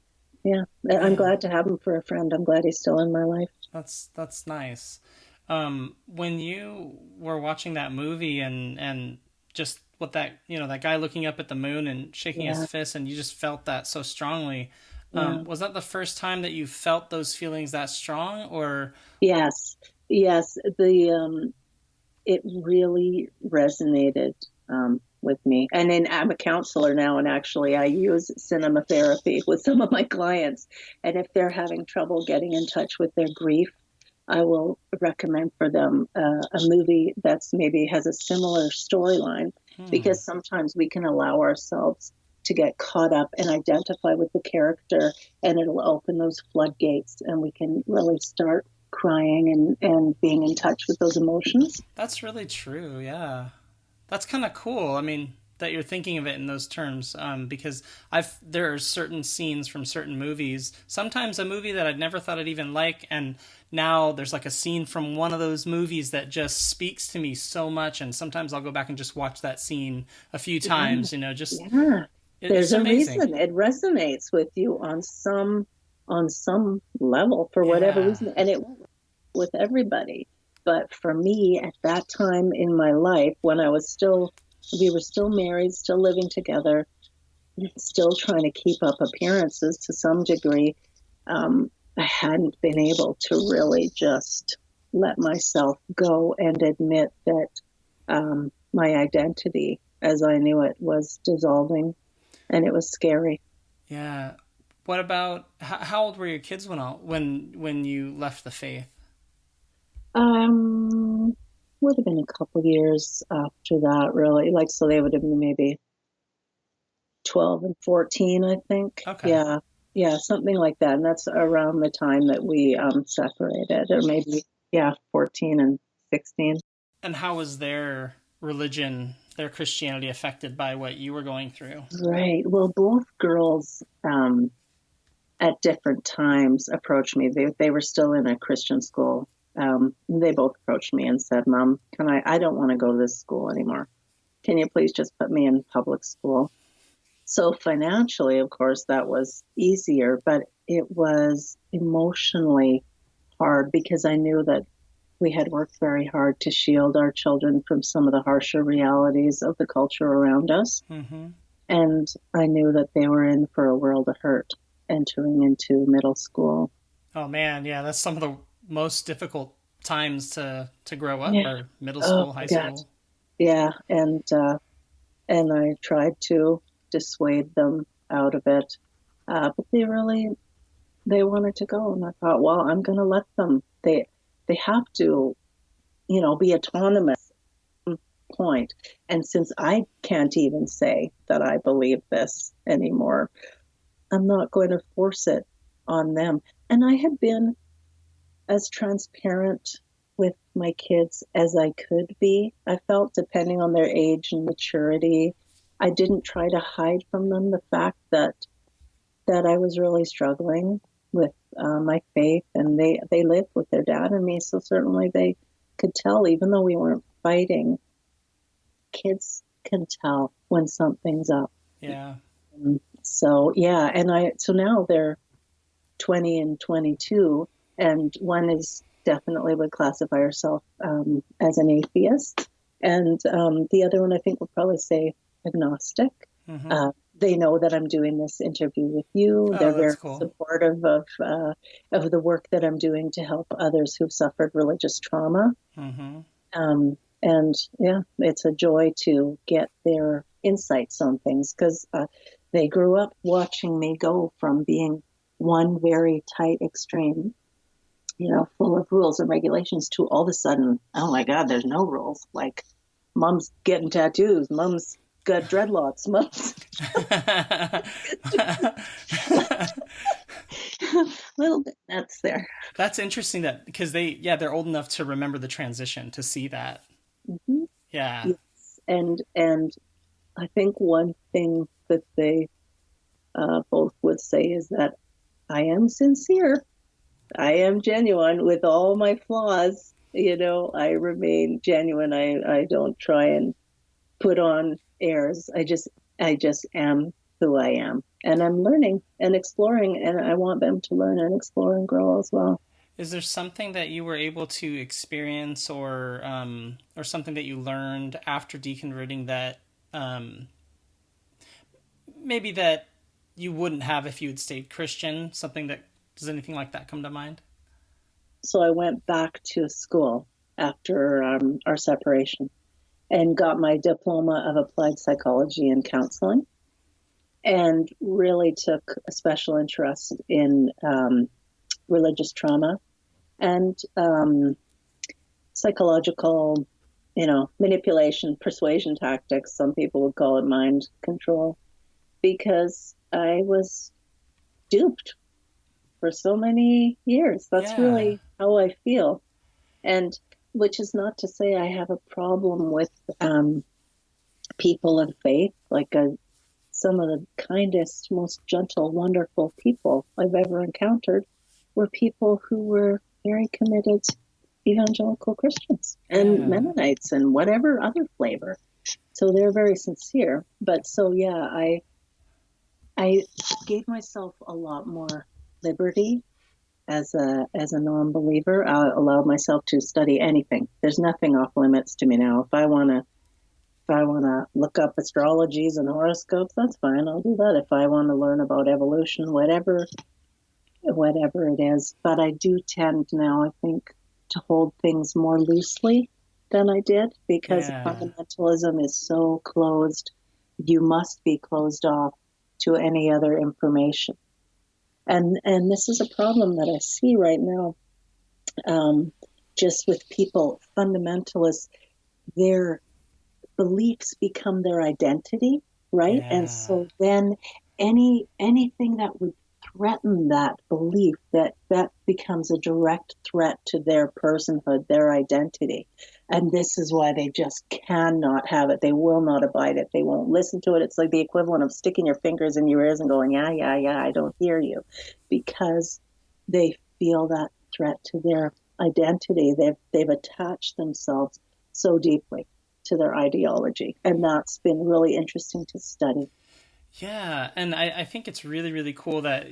Speaker 1: I'm glad to have him for a friend. I'm glad he's still in my life.
Speaker 3: That's nice. When you were watching that movie and just what that guy looking up at the moon and shaking his fist, and you just felt that so strongly. Was that the first time that you felt those feelings that strong, or? Yes.
Speaker 1: It really resonated with me. And then I'm a counselor now, and actually I use cinema therapy with some of my clients. And if they're having trouble getting in touch with their grief, I will recommend for them a movie that's maybe has a similar storyline, because sometimes we can allow ourselves to get caught up and identify with the character, and it'll open those floodgates, and we can really start crying and being in touch with those emotions.
Speaker 3: That's really true. Yeah. That's kind of cool. I mean, that you're thinking of it in those terms, because there are certain scenes from certain movies, sometimes a movie that I'd never thought I'd even like, and now there's like a scene from one of those movies that just speaks to me so much, and sometimes I'll go back and just watch that scene a few times,
Speaker 1: There's a reason it resonates with you on some level, for whatever reason, and it won't with everybody. But for me, at that time in my life, when we were still married, still living together, still trying to keep up appearances to some degree, I hadn't been able to really just let myself go and admit that my identity, as I knew it, was dissolving, and it was scary.
Speaker 3: Yeah. What about, how old were your kids when you left the faith?
Speaker 1: would have been a couple years after that, really. Like, so they would have been maybe 12 and 14, I think.
Speaker 3: Okay.
Speaker 1: Yeah. Yeah, something like that. And that's around the time that we separated, or maybe, 14 and 16.
Speaker 3: And how was their religion, their Christianity affected by what you were going through?
Speaker 1: Right. Well, both girls at different times approached me. They were still in a Christian school. They both approached me and said, Mom, I don't want to go to this school anymore. Can you please just put me in public school? So financially, of course, that was easier, but it was emotionally hard because I knew that we had worked very hard to shield our children from some of the harsher realities of the culture around us.
Speaker 3: Mm-hmm.
Speaker 1: And I knew that they were in for a world of hurt entering into middle school.
Speaker 3: Oh man, yeah, that's some of the most difficult times to grow up, or middle school, high school.
Speaker 1: Yeah, and I tried to dissuade them out of it, but they wanted to go, and I thought, well, I'm going to let them. They have to, be autonomous. Point. And since I can't even say that I believe this anymore, I'm not going to force it on them. And I had been as transparent with my kids as I could be. I felt, depending on their age and maturity, I didn't try to hide from them the fact that I was really struggling with my faith, and they lived with their dad and me, so certainly they could tell, even though we weren't fighting. Kids can tell when something's up.
Speaker 3: Yeah.
Speaker 1: So now they're 20 and 22, and one is definitely would classify herself as an atheist, and the other one I think would probably say agnostic.
Speaker 3: Mm-hmm.
Speaker 1: They know that I'm doing this interview with you. They're very
Speaker 3: cool.
Speaker 1: supportive of the work that I'm doing to help others who've suffered religious trauma.
Speaker 3: Mm-hmm.
Speaker 1: And it's a joy to get their insights on things, because they grew up watching me go from being one very tight extreme, full of rules and regulations, to all of a sudden, oh my God, there's no rules. Like, Mom's getting tattoos, Mom's got dreadlocks, Mom's a little bit nuts there.
Speaker 3: That's interesting, that because they're old enough to remember the transition, to see that.
Speaker 1: Mm-hmm.
Speaker 3: Yeah.
Speaker 1: Yes. And I think one thing that they both would say is that I am sincere. I am genuine with all my flaws. I remain genuine. I don't try and put on airs. I just am who I am. And I'm learning and exploring, and I want them to learn and explore and grow as well.
Speaker 3: Is there something that you were able to experience, or something that you learned after deconverting that maybe that you wouldn't have if you had stayed Christian? Does anything like that come to mind?
Speaker 1: So I went back to school after our separation and got my diploma of applied psychology and counseling, and really took a special interest in religious trauma and psychological, manipulation, persuasion tactics. Some people would call it mind control, because I was duped for so many years. That's really how I feel. And which is not to say I have a problem with people of faith. Like, some of the kindest, most gentle, wonderful people I've ever encountered were people who were very committed evangelical Christians and Mennonites and whatever other flavor. So they're very sincere. But so, I gave myself a lot more liberty as a non-believer. I allowed myself to study anything. There's nothing off limits to me now. If I want to look up astrologies and horoscopes, that's fine. I'll do that. If I want to learn about evolution, whatever it is. But I do tend now, I think, to hold things more loosely than I did, because fundamentalism is so closed. You must be closed off to any other information. And this is a problem that I see right now. just with people, fundamentalists, their beliefs become their identity, right? And
Speaker 3: Yeah.
Speaker 1: so then anything that would threaten that belief, that becomes a direct threat to their personhood, their identity. And this is why they just cannot have it. They will not abide it. They won't listen to it. It's like the equivalent of sticking your fingers in your ears and going, yeah, yeah, yeah, I don't hear you, because they feel that threat to their identity. They've attached themselves so deeply to their ideology. And that's been really interesting to study.
Speaker 3: Yeah, and I think it's really, really cool that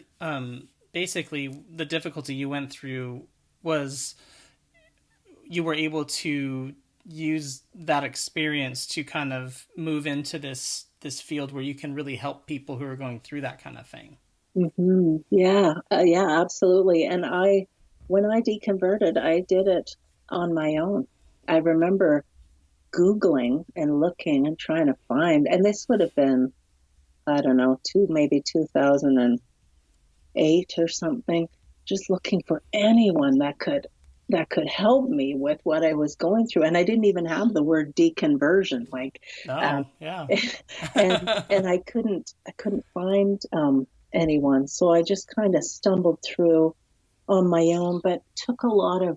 Speaker 3: basically the difficulty you went through was you were able to use that experience to kind of move into this field where you can really help people who are going through that kind of thing.
Speaker 1: Yeah, yeah, absolutely. And when I deconverted, I did it on my own. I remember Googling and looking and trying to find, and this would have been, I don't know, maybe 2008 or something, just looking for anyone that could help me with what I was going through. And I didn't even have the word deconversion, like,
Speaker 3: Oh,
Speaker 1: um,
Speaker 3: yeah.
Speaker 1: and I couldn't find anyone. So I just kind of stumbled through on my own, but took a lot of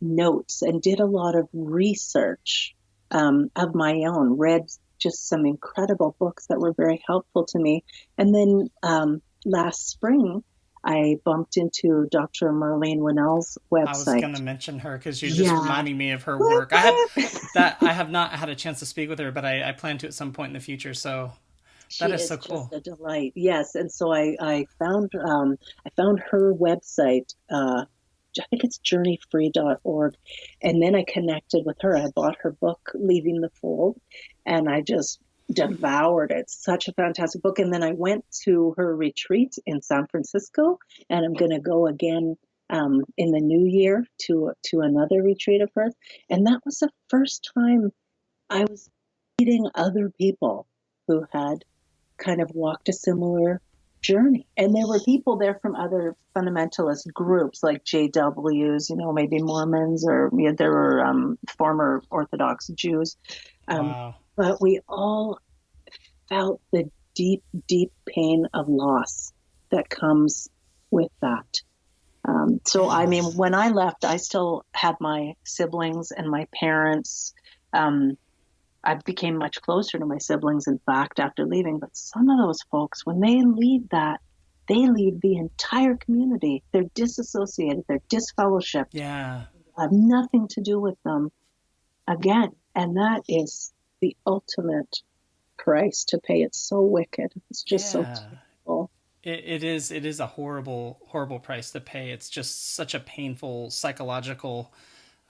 Speaker 1: notes and did a lot of research of my own, read just some incredible books that were very helpful to me. And then last spring, I bumped into Dr. Marlene Winnell's
Speaker 3: I was
Speaker 1: website.
Speaker 3: gonna mention her because you're just
Speaker 1: Yeah.
Speaker 3: reminding me of her work. I have not had a chance to speak with her, but I plan to at some point in the future. So that
Speaker 1: She
Speaker 3: is
Speaker 1: is
Speaker 3: so
Speaker 1: just
Speaker 3: cool.
Speaker 1: a delight. Yes, and so I found her website. I think it's journeyfree.org. And then I connected with her. I bought her book, Leaving the Fold, and I just devoured it. Such a fantastic book. And then I went to her retreat in San Francisco, and I'm going to go again in the new year to another retreat of hers. And that was the first time I was meeting other people who had kind of walked a similar journey. And there were people there from other fundamentalist groups like JWs, maybe Mormons, or there were former Orthodox Jews. Um,
Speaker 3: Wow.
Speaker 1: but we all felt the deep, deep pain of loss that comes with that. So, I
Speaker 3: Yeah.
Speaker 1: mean, when I left, I still had my siblings and my parents. Um, I became much closer to my siblings, in fact, after leaving. But some of those folks, when they leave that, they leave the entire community. They're disassociated, they're disfellowshipped,
Speaker 3: Yeah.
Speaker 1: have nothing to do with them again. And that is the ultimate price to pay. It's so wicked. It's just so
Speaker 3: Yeah.
Speaker 1: terrible.
Speaker 3: It is a horrible, horrible price to pay. It's just such a painful psychological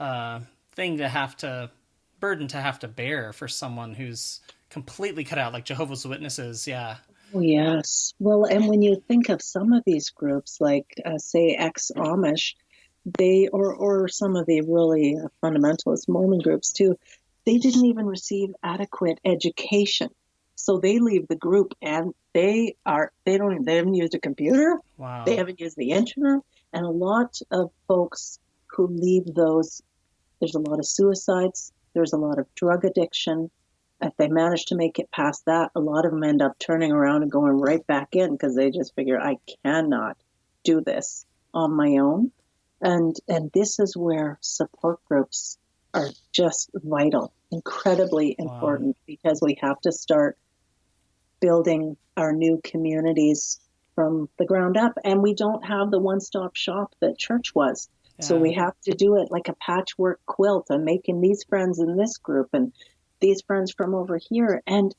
Speaker 3: uh, thing to have to burden to have to bear for someone who's completely cut out, like Jehovah's Witnesses. Yeah.
Speaker 1: Oh, yes. Well, and when you think of some of these groups, like say ex-Amish, or some of the really fundamentalist Mormon groups too, they didn't even receive adequate education. So they leave the group and they haven't used a computer, they
Speaker 3: Wow.
Speaker 1: haven't used the internet, and a lot of folks who leave those, there's a lot of suicides, there's a lot of drug addiction. If they manage to make it past that, a lot of them end up turning around and going right back in because they just figure, I cannot do this on my own. And this is where support groups are just vital, incredibly
Speaker 3: Wow.
Speaker 1: important, because we have to start building our new communities from the ground up. And we don't have the one-stop shop that church was. So
Speaker 3: Yeah.
Speaker 1: we have to do it like a patchwork quilt. I'm making these friends in this group and these friends from over here. And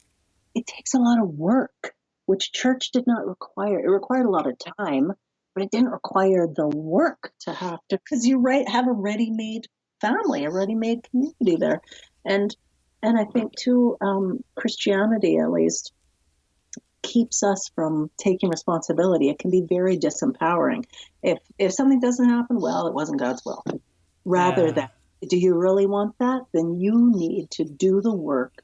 Speaker 1: it takes a lot of work, which church did not require. It required a lot of time, but it didn't require the work to have to, because you have a ready-made family, a ready-made community there. And I think too, Christianity at least keeps us from taking responsibility. It can be very disempowering. If something doesn't happen, well, it wasn't God's will. Rather
Speaker 3: Yeah.
Speaker 1: than, do you really want that? Then you need to do the work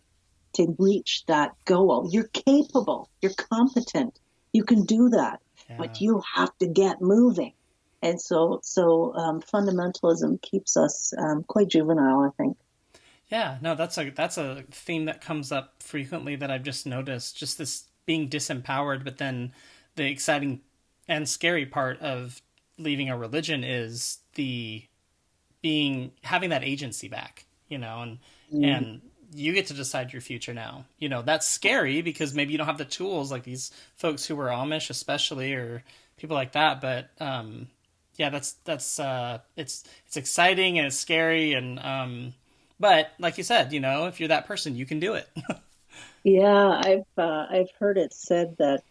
Speaker 1: to reach that goal. You're capable, you're competent, you can do that,
Speaker 3: Yeah.
Speaker 1: but you have to get moving. And so fundamentalism keeps us quite juvenile, I think.
Speaker 3: Yeah, no, that's a theme that comes up frequently that I've just noticed. Just this being disempowered, but then the exciting and scary part of leaving a religion is the being having that agency back,
Speaker 1: Mm.
Speaker 3: and you get to decide your future now. That's scary because maybe you don't have the tools like these folks who were Amish, especially, or people like that. But yeah, it's exciting and it's scary but like you said, if you're that person, you can do it.
Speaker 1: Yeah, I've heard it said that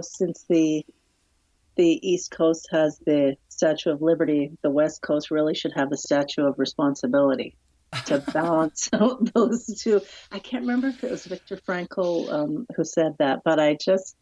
Speaker 1: since the East Coast has the Statue of Liberty, the West Coast really should have the Statue of Responsibility to balance out those two. I can't remember if it was Viktor Frankl who said that, but I just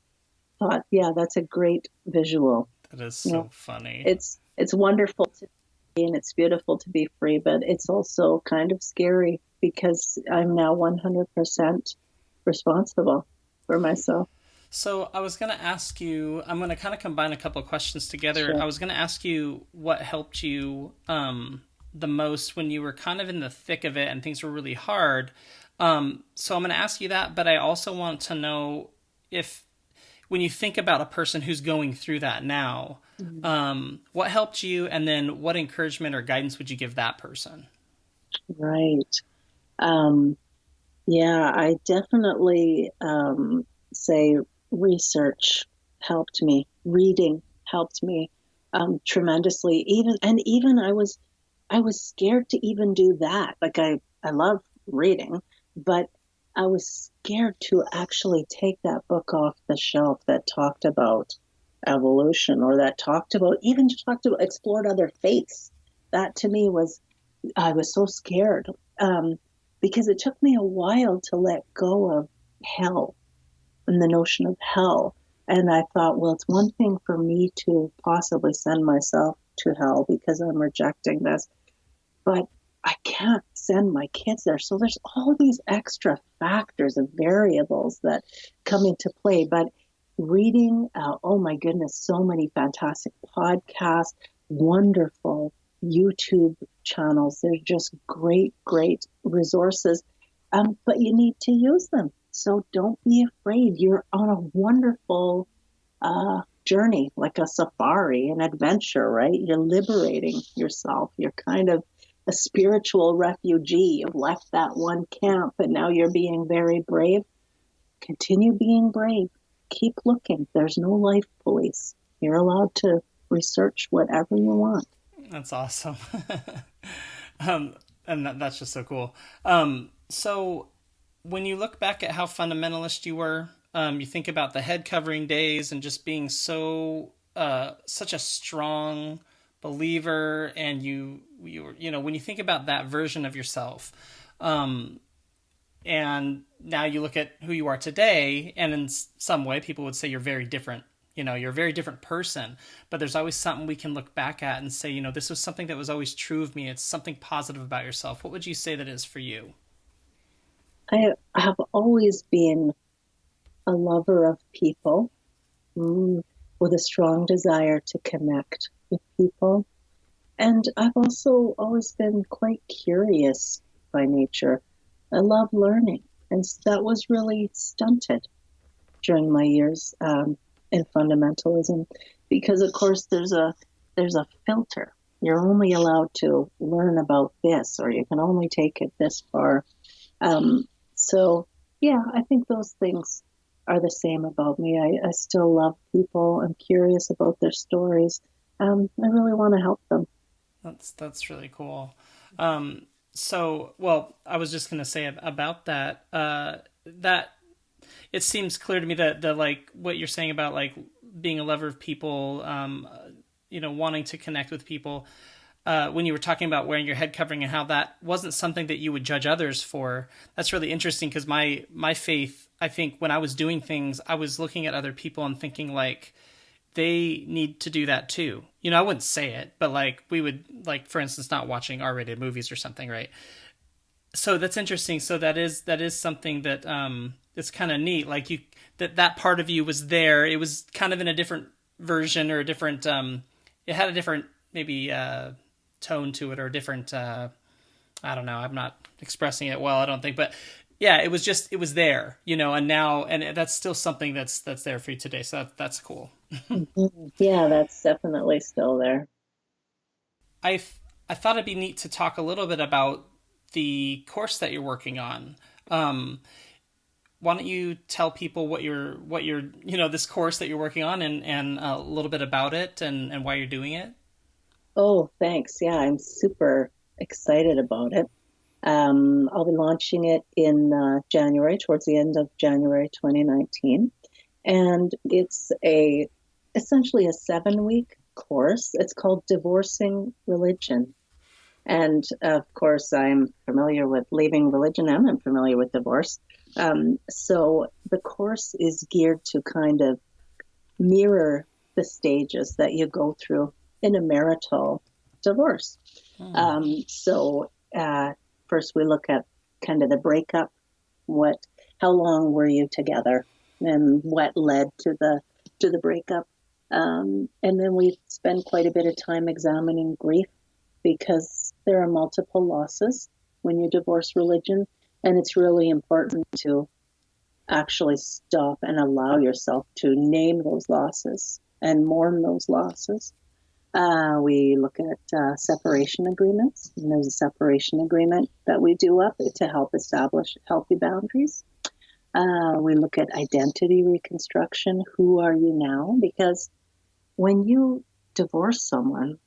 Speaker 1: thought, yeah, that's a great visual.
Speaker 3: That is
Speaker 1: You
Speaker 3: so
Speaker 1: know,
Speaker 3: funny.
Speaker 1: it's wonderful to be and it's beautiful to be free, but it's also kind of scary because I'm now 100% responsible for myself.
Speaker 3: So I was going to ask you, I'm going to kind of combine a couple of questions together.
Speaker 1: Sure.
Speaker 3: I was going to ask you what helped you the most when you were kind of in the thick of it and things were really hard. So I'm going to ask you that, but I also want to know if, when you think about a person who's going through that now,
Speaker 1: Mhm.
Speaker 3: what helped you, and then what encouragement or guidance would you give that person?
Speaker 1: Right. Um, yeah, I definitely say research helped me. Reading helped me tremendously. Even I was scared to even do that. Like I love reading, but I was scared to actually take that book off the shelf that talked about evolution or that talked about even just talked about explored other faiths. That to me was I was so scared because it took me a while to let go of hell and the notion of hell. And I thought, well, it's one thing for me to possibly send myself to hell because I'm rejecting this, but I can't send my kids there. So there's all these extra factors and variables that come into play. But reading, oh my goodness, so many fantastic podcasts, wonderful YouTube channels. They're just great, great resources. But you need to use them. So don't be afraid. You're on a wonderful journey, like a safari, an adventure, right? You're liberating yourself. You're kind of a spiritual refugee. You've left that one camp and now you're being very brave. Continue being brave. Keep looking. There's no life police. You're allowed to research whatever you want.
Speaker 3: That's awesome. um, and that's just so cool. So when you look back at how fundamentalist you were, you think about the head covering days and just being such a strong believer, and when you think about that version of yourself, um, and now you look at who you are today, and in some way, people would say you're very different. You're a very different person, but there's always something we can look back at and say, this was something that was always true of me. It's something positive about yourself. What would you say that is for you?
Speaker 1: I have always been a lover of people with a strong desire to connect with people. And I've also always been quite curious by nature. I love learning. And that was really stunted during my years in fundamentalism because, of course, there's a filter. You're only allowed to learn about this, or you can only take it this far. So, yeah, I think those things are the same about me. I still love people. I'm curious about their stories. I really want to help them.
Speaker 3: That's really cool. Well, I was just gonna say about that. That it seems clear to me that the like what you're saying about like being a lover of people, wanting to connect with people. When you were talking about wearing your head covering and how that wasn't something that you would judge others for, that's really interesting because my faith, I think when I was doing things, I was looking at other people and thinking like they need to do that too. I wouldn't say it, but like we would like, for instance, not watching R-rated movies or something, right? So that's interesting. So that is something that it's kind of neat. Like that part of you was there. It was kind of in a different version or a different it had a different maybe tone to it, or different. I don't know. I'm not expressing it well, I don't think, but yeah, it was there, and now, and that's still something that's there for you today. So that's cool.
Speaker 1: Mhm. Yeah, that's definitely still there.
Speaker 3: I I thought it'd be neat to talk a little bit about the course that you're working on. Um, why don't you tell people what you're this course that you're working on, and a little bit about it, and why you're doing it?
Speaker 1: Oh, thanks. Yeah, I'm super excited about it. I'll be launching it in January, towards the end of January 2019. And it's essentially a 7-week course. It's called Divorcing Religion. And of course, I'm familiar with leaving religion and I'm familiar with divorce. So the course is geared to kind of mirror the stages that you go through in a marital divorce.
Speaker 3: Hmm.
Speaker 1: So first we look at kind of the breakup. How long were you together, and what led to the breakup? And then we spend quite a bit of time examining grief, because there are multiple losses when you divorce religion, and it's really important to actually stop and allow yourself to name those losses and mourn those losses. We look at separation agreements, and there's a separation agreement that we do up to help establish healthy boundaries. We look at identity reconstruction. Who are you now? Because when you divorce someone,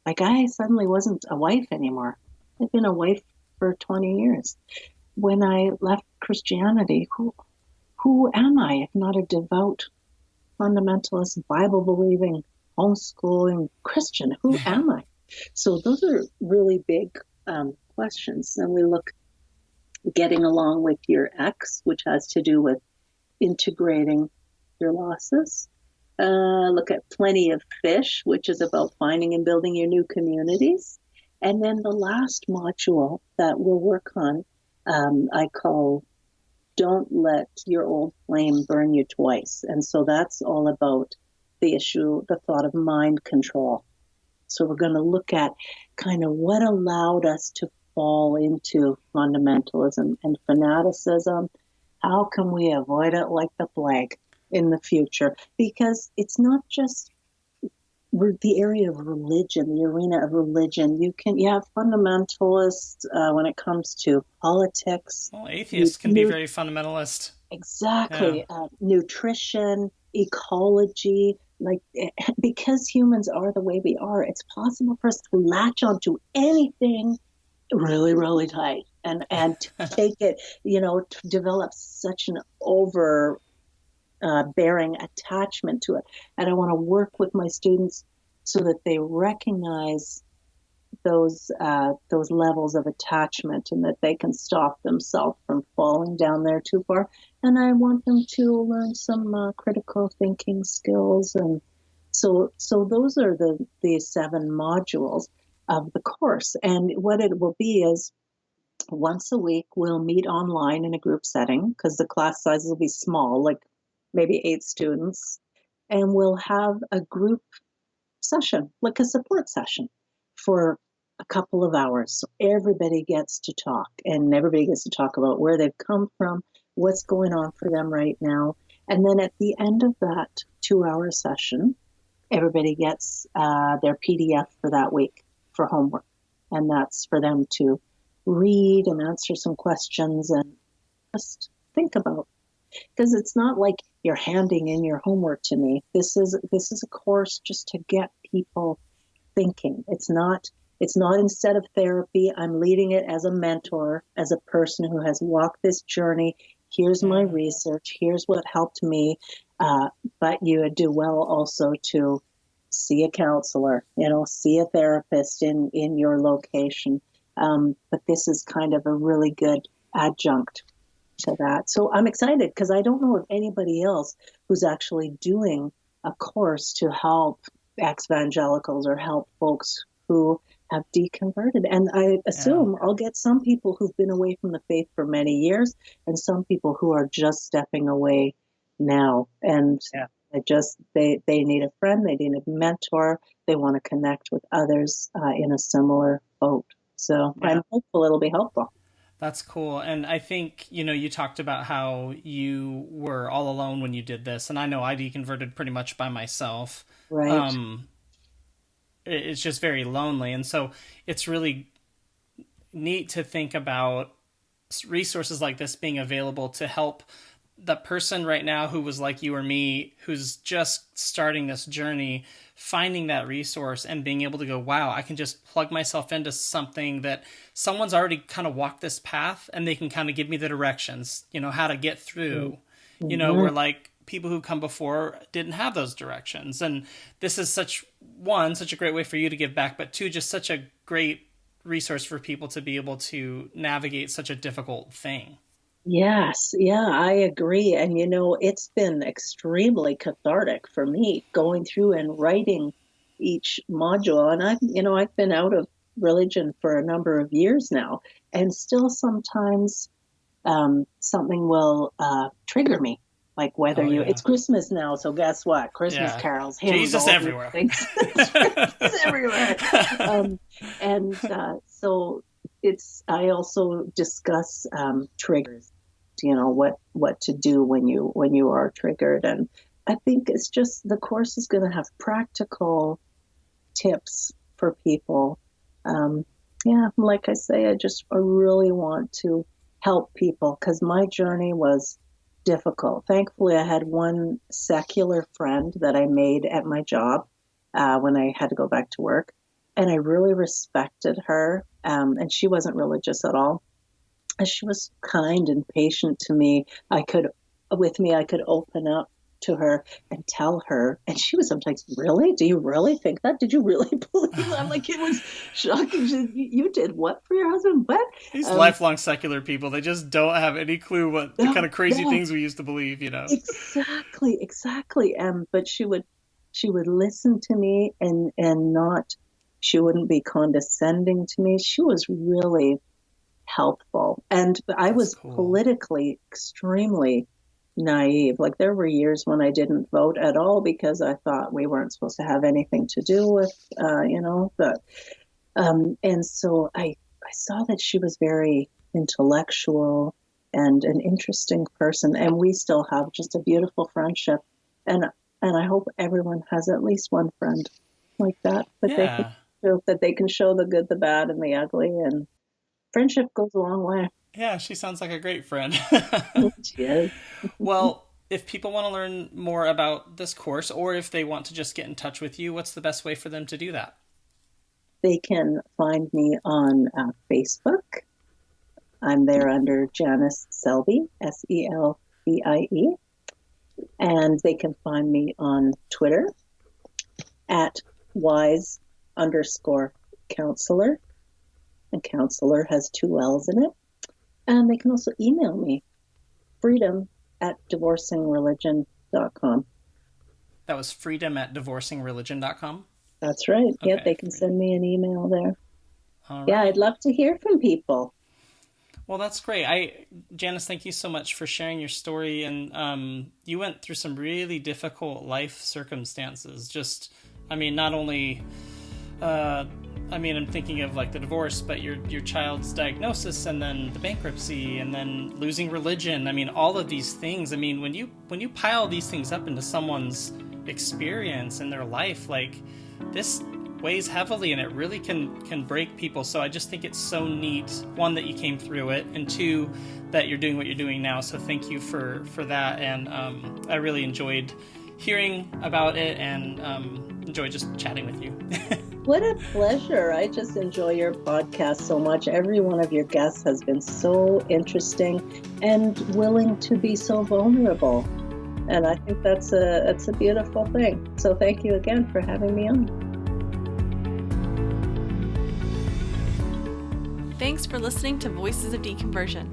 Speaker 1: like, I suddenly wasn't a wife anymore. I've been a wife for 20 years. When I left Christianity, who am I if not a devout, fundamentalist, Bible believing, homeschooling Christian? Who
Speaker 3: Yeah.
Speaker 1: am I? So those are really big questions. And we look getting along with your ex, which has to do with integrating your losses. Look at Plenty of Fish, which is about finding and building your new communities. And then the last module that we'll work on, I call Don't Let Your Old Flame Burn You Twice. And so that's all about the thought of mind control. So we're going to look at kind of what allowed us to fall into fundamentalism and fanaticism. How can we avoid it like the plague in the future? Because it's not just the area of religion, the arena of religion. You have fundamentalists when it comes to politics.
Speaker 3: Well, atheists can be very fundamentalist. Yeah.
Speaker 1: Exactly. Nutrition, ecology, like, because humans are the way we are, it's possible for us to latch onto anything really, really tight and take it, to develop such an over bearing attachment to it. And I want to work with my students so that they recognize those levels of attachment, and that they can stop themselves from falling down there too far. And I want them to learn some critical thinking skills. And so those are the 7 modules of the course. And what it will be is, once a week we'll meet online in a group setting, because the class sizes will be small, like maybe 8 students, and we'll have a group session, like a support session, for a couple of hours. So everybody gets to talk, and everybody gets to talk about where they've come from, what's going on for them right now. And then at the end of that 2-hour session, everybody gets their PDF for that week for homework. And that's for them to read and answer some questions and just think about. Because it's not like you're handing in your homework to me. This is a course just to get people thinking. It's not instead of therapy. I'm leading it as a mentor, as a person who has walked this journey. Here's my research. Here's what helped me. But you would do well also to see a counselor, see a therapist in your location. But this is kind of a really good adjunct to that. So I'm excited, because I don't know of anybody else who's actually doing a course to help ex-evangelicals or help folks who have deconverted. And I assume I'll get some people who've been away from the faith for many years, and some people who are just stepping away now. And They need a friend, they need a mentor, they want to connect with others in a similar boat. So I'm hopeful it'll be helpful.
Speaker 3: That's cool. And I think, you talked about how you were all alone when you did this. And I know I deconverted pretty much by myself.
Speaker 1: Right.
Speaker 3: It's just very lonely. And so it's really neat to think about resources like this being available to help the person right now who was like you or me, who's just starting this journey, finding that resource and being able to go, wow, I can just plug myself into something that someone's already kind of walked this path, and they can kind of give me the directions, how to get through, where like people who come before didn't have those directions. And this is such a great way for you to give back, but two, just such a great resource for people to be able to navigate such a difficult thing.
Speaker 1: Yes, yeah, I agree. And it's been extremely cathartic for me going through and writing each module. And I've been out of religion for a number of years now, and still sometimes something will trigger me. Like whether it's Christmas now, so guess what? Christmas carols, hymns,
Speaker 3: Jesus everywhere.
Speaker 1: Jesus everywhere. So I also discuss triggers. What to do when you are triggered, and I think it's just the course is going to have practical tips for people. Like I say, I really want to help people because my journey was difficult. Thankfully, I had one secular friend that I made at my job when I had to go back to work, and I really respected her. And she wasn't religious at all. And she was kind and patient to me. I could open up to her and tell her. And she was sometimes, really? Do you really think that? Did you really believe that? I'm like, it was shocking. You did what for your husband? What?
Speaker 3: These lifelong secular people, they just don't have any clue what the kind of crazy things we used to believe,
Speaker 1: Exactly. But she would listen to me and she wouldn't be condescending to me. She was really helpful. And I was politically extremely naive. Like there were years when I didn't vote at all because I thought we weren't supposed to have anything to do with, and so I saw that she was very intellectual and an interesting person. And we still have just a beautiful friendship. And I hope everyone has at least one friend like that, that they can show the good, the bad, and the ugly. And friendship goes a long way.
Speaker 3: Yeah, she sounds like a great friend.
Speaker 1: She is.
Speaker 3: Well, if people want to learn more about this course, or if they want to just get in touch with you, what's the best way for them to do that?
Speaker 1: They can find me on Facebook. I'm there under Janice Selbie, Selbie. And they can find me on Twitter at wise_counselor. And counselor has 2 L's in it. And they can also email me, freedom@divorcingreligion.com.
Speaker 3: That was freedom@divorcingreligion.com?
Speaker 1: That's right. Okay, yep, they can send me an email there. All right. Yeah, I'd love to hear from people.
Speaker 3: Well, that's great. Janice, thank you so much for sharing your story. And you went through some really difficult life circumstances. Not only... I'm thinking of like the divorce, but your child's diagnosis, and then the bankruptcy, and then losing religion. All of these things. When you pile these things up into someone's experience in their life, like this weighs heavily, and it really can break people. So I just think it's so neat, one, that you came through it, and two, that you're doing what you're doing now. So thank you for that. And I really enjoyed hearing about it, and enjoyed just chatting with you.
Speaker 1: What a pleasure. I just enjoy your podcast so much. Every one of your guests has been so interesting and willing to be so vulnerable. And I think that's a beautiful thing. So thank you again for having me on.
Speaker 2: Thanks for listening to Voices of Deconversion.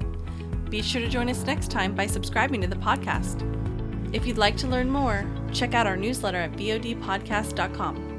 Speaker 2: Be sure to join us next time by subscribing to the podcast. If you'd like to learn more, check out our newsletter at vodpodcast.com.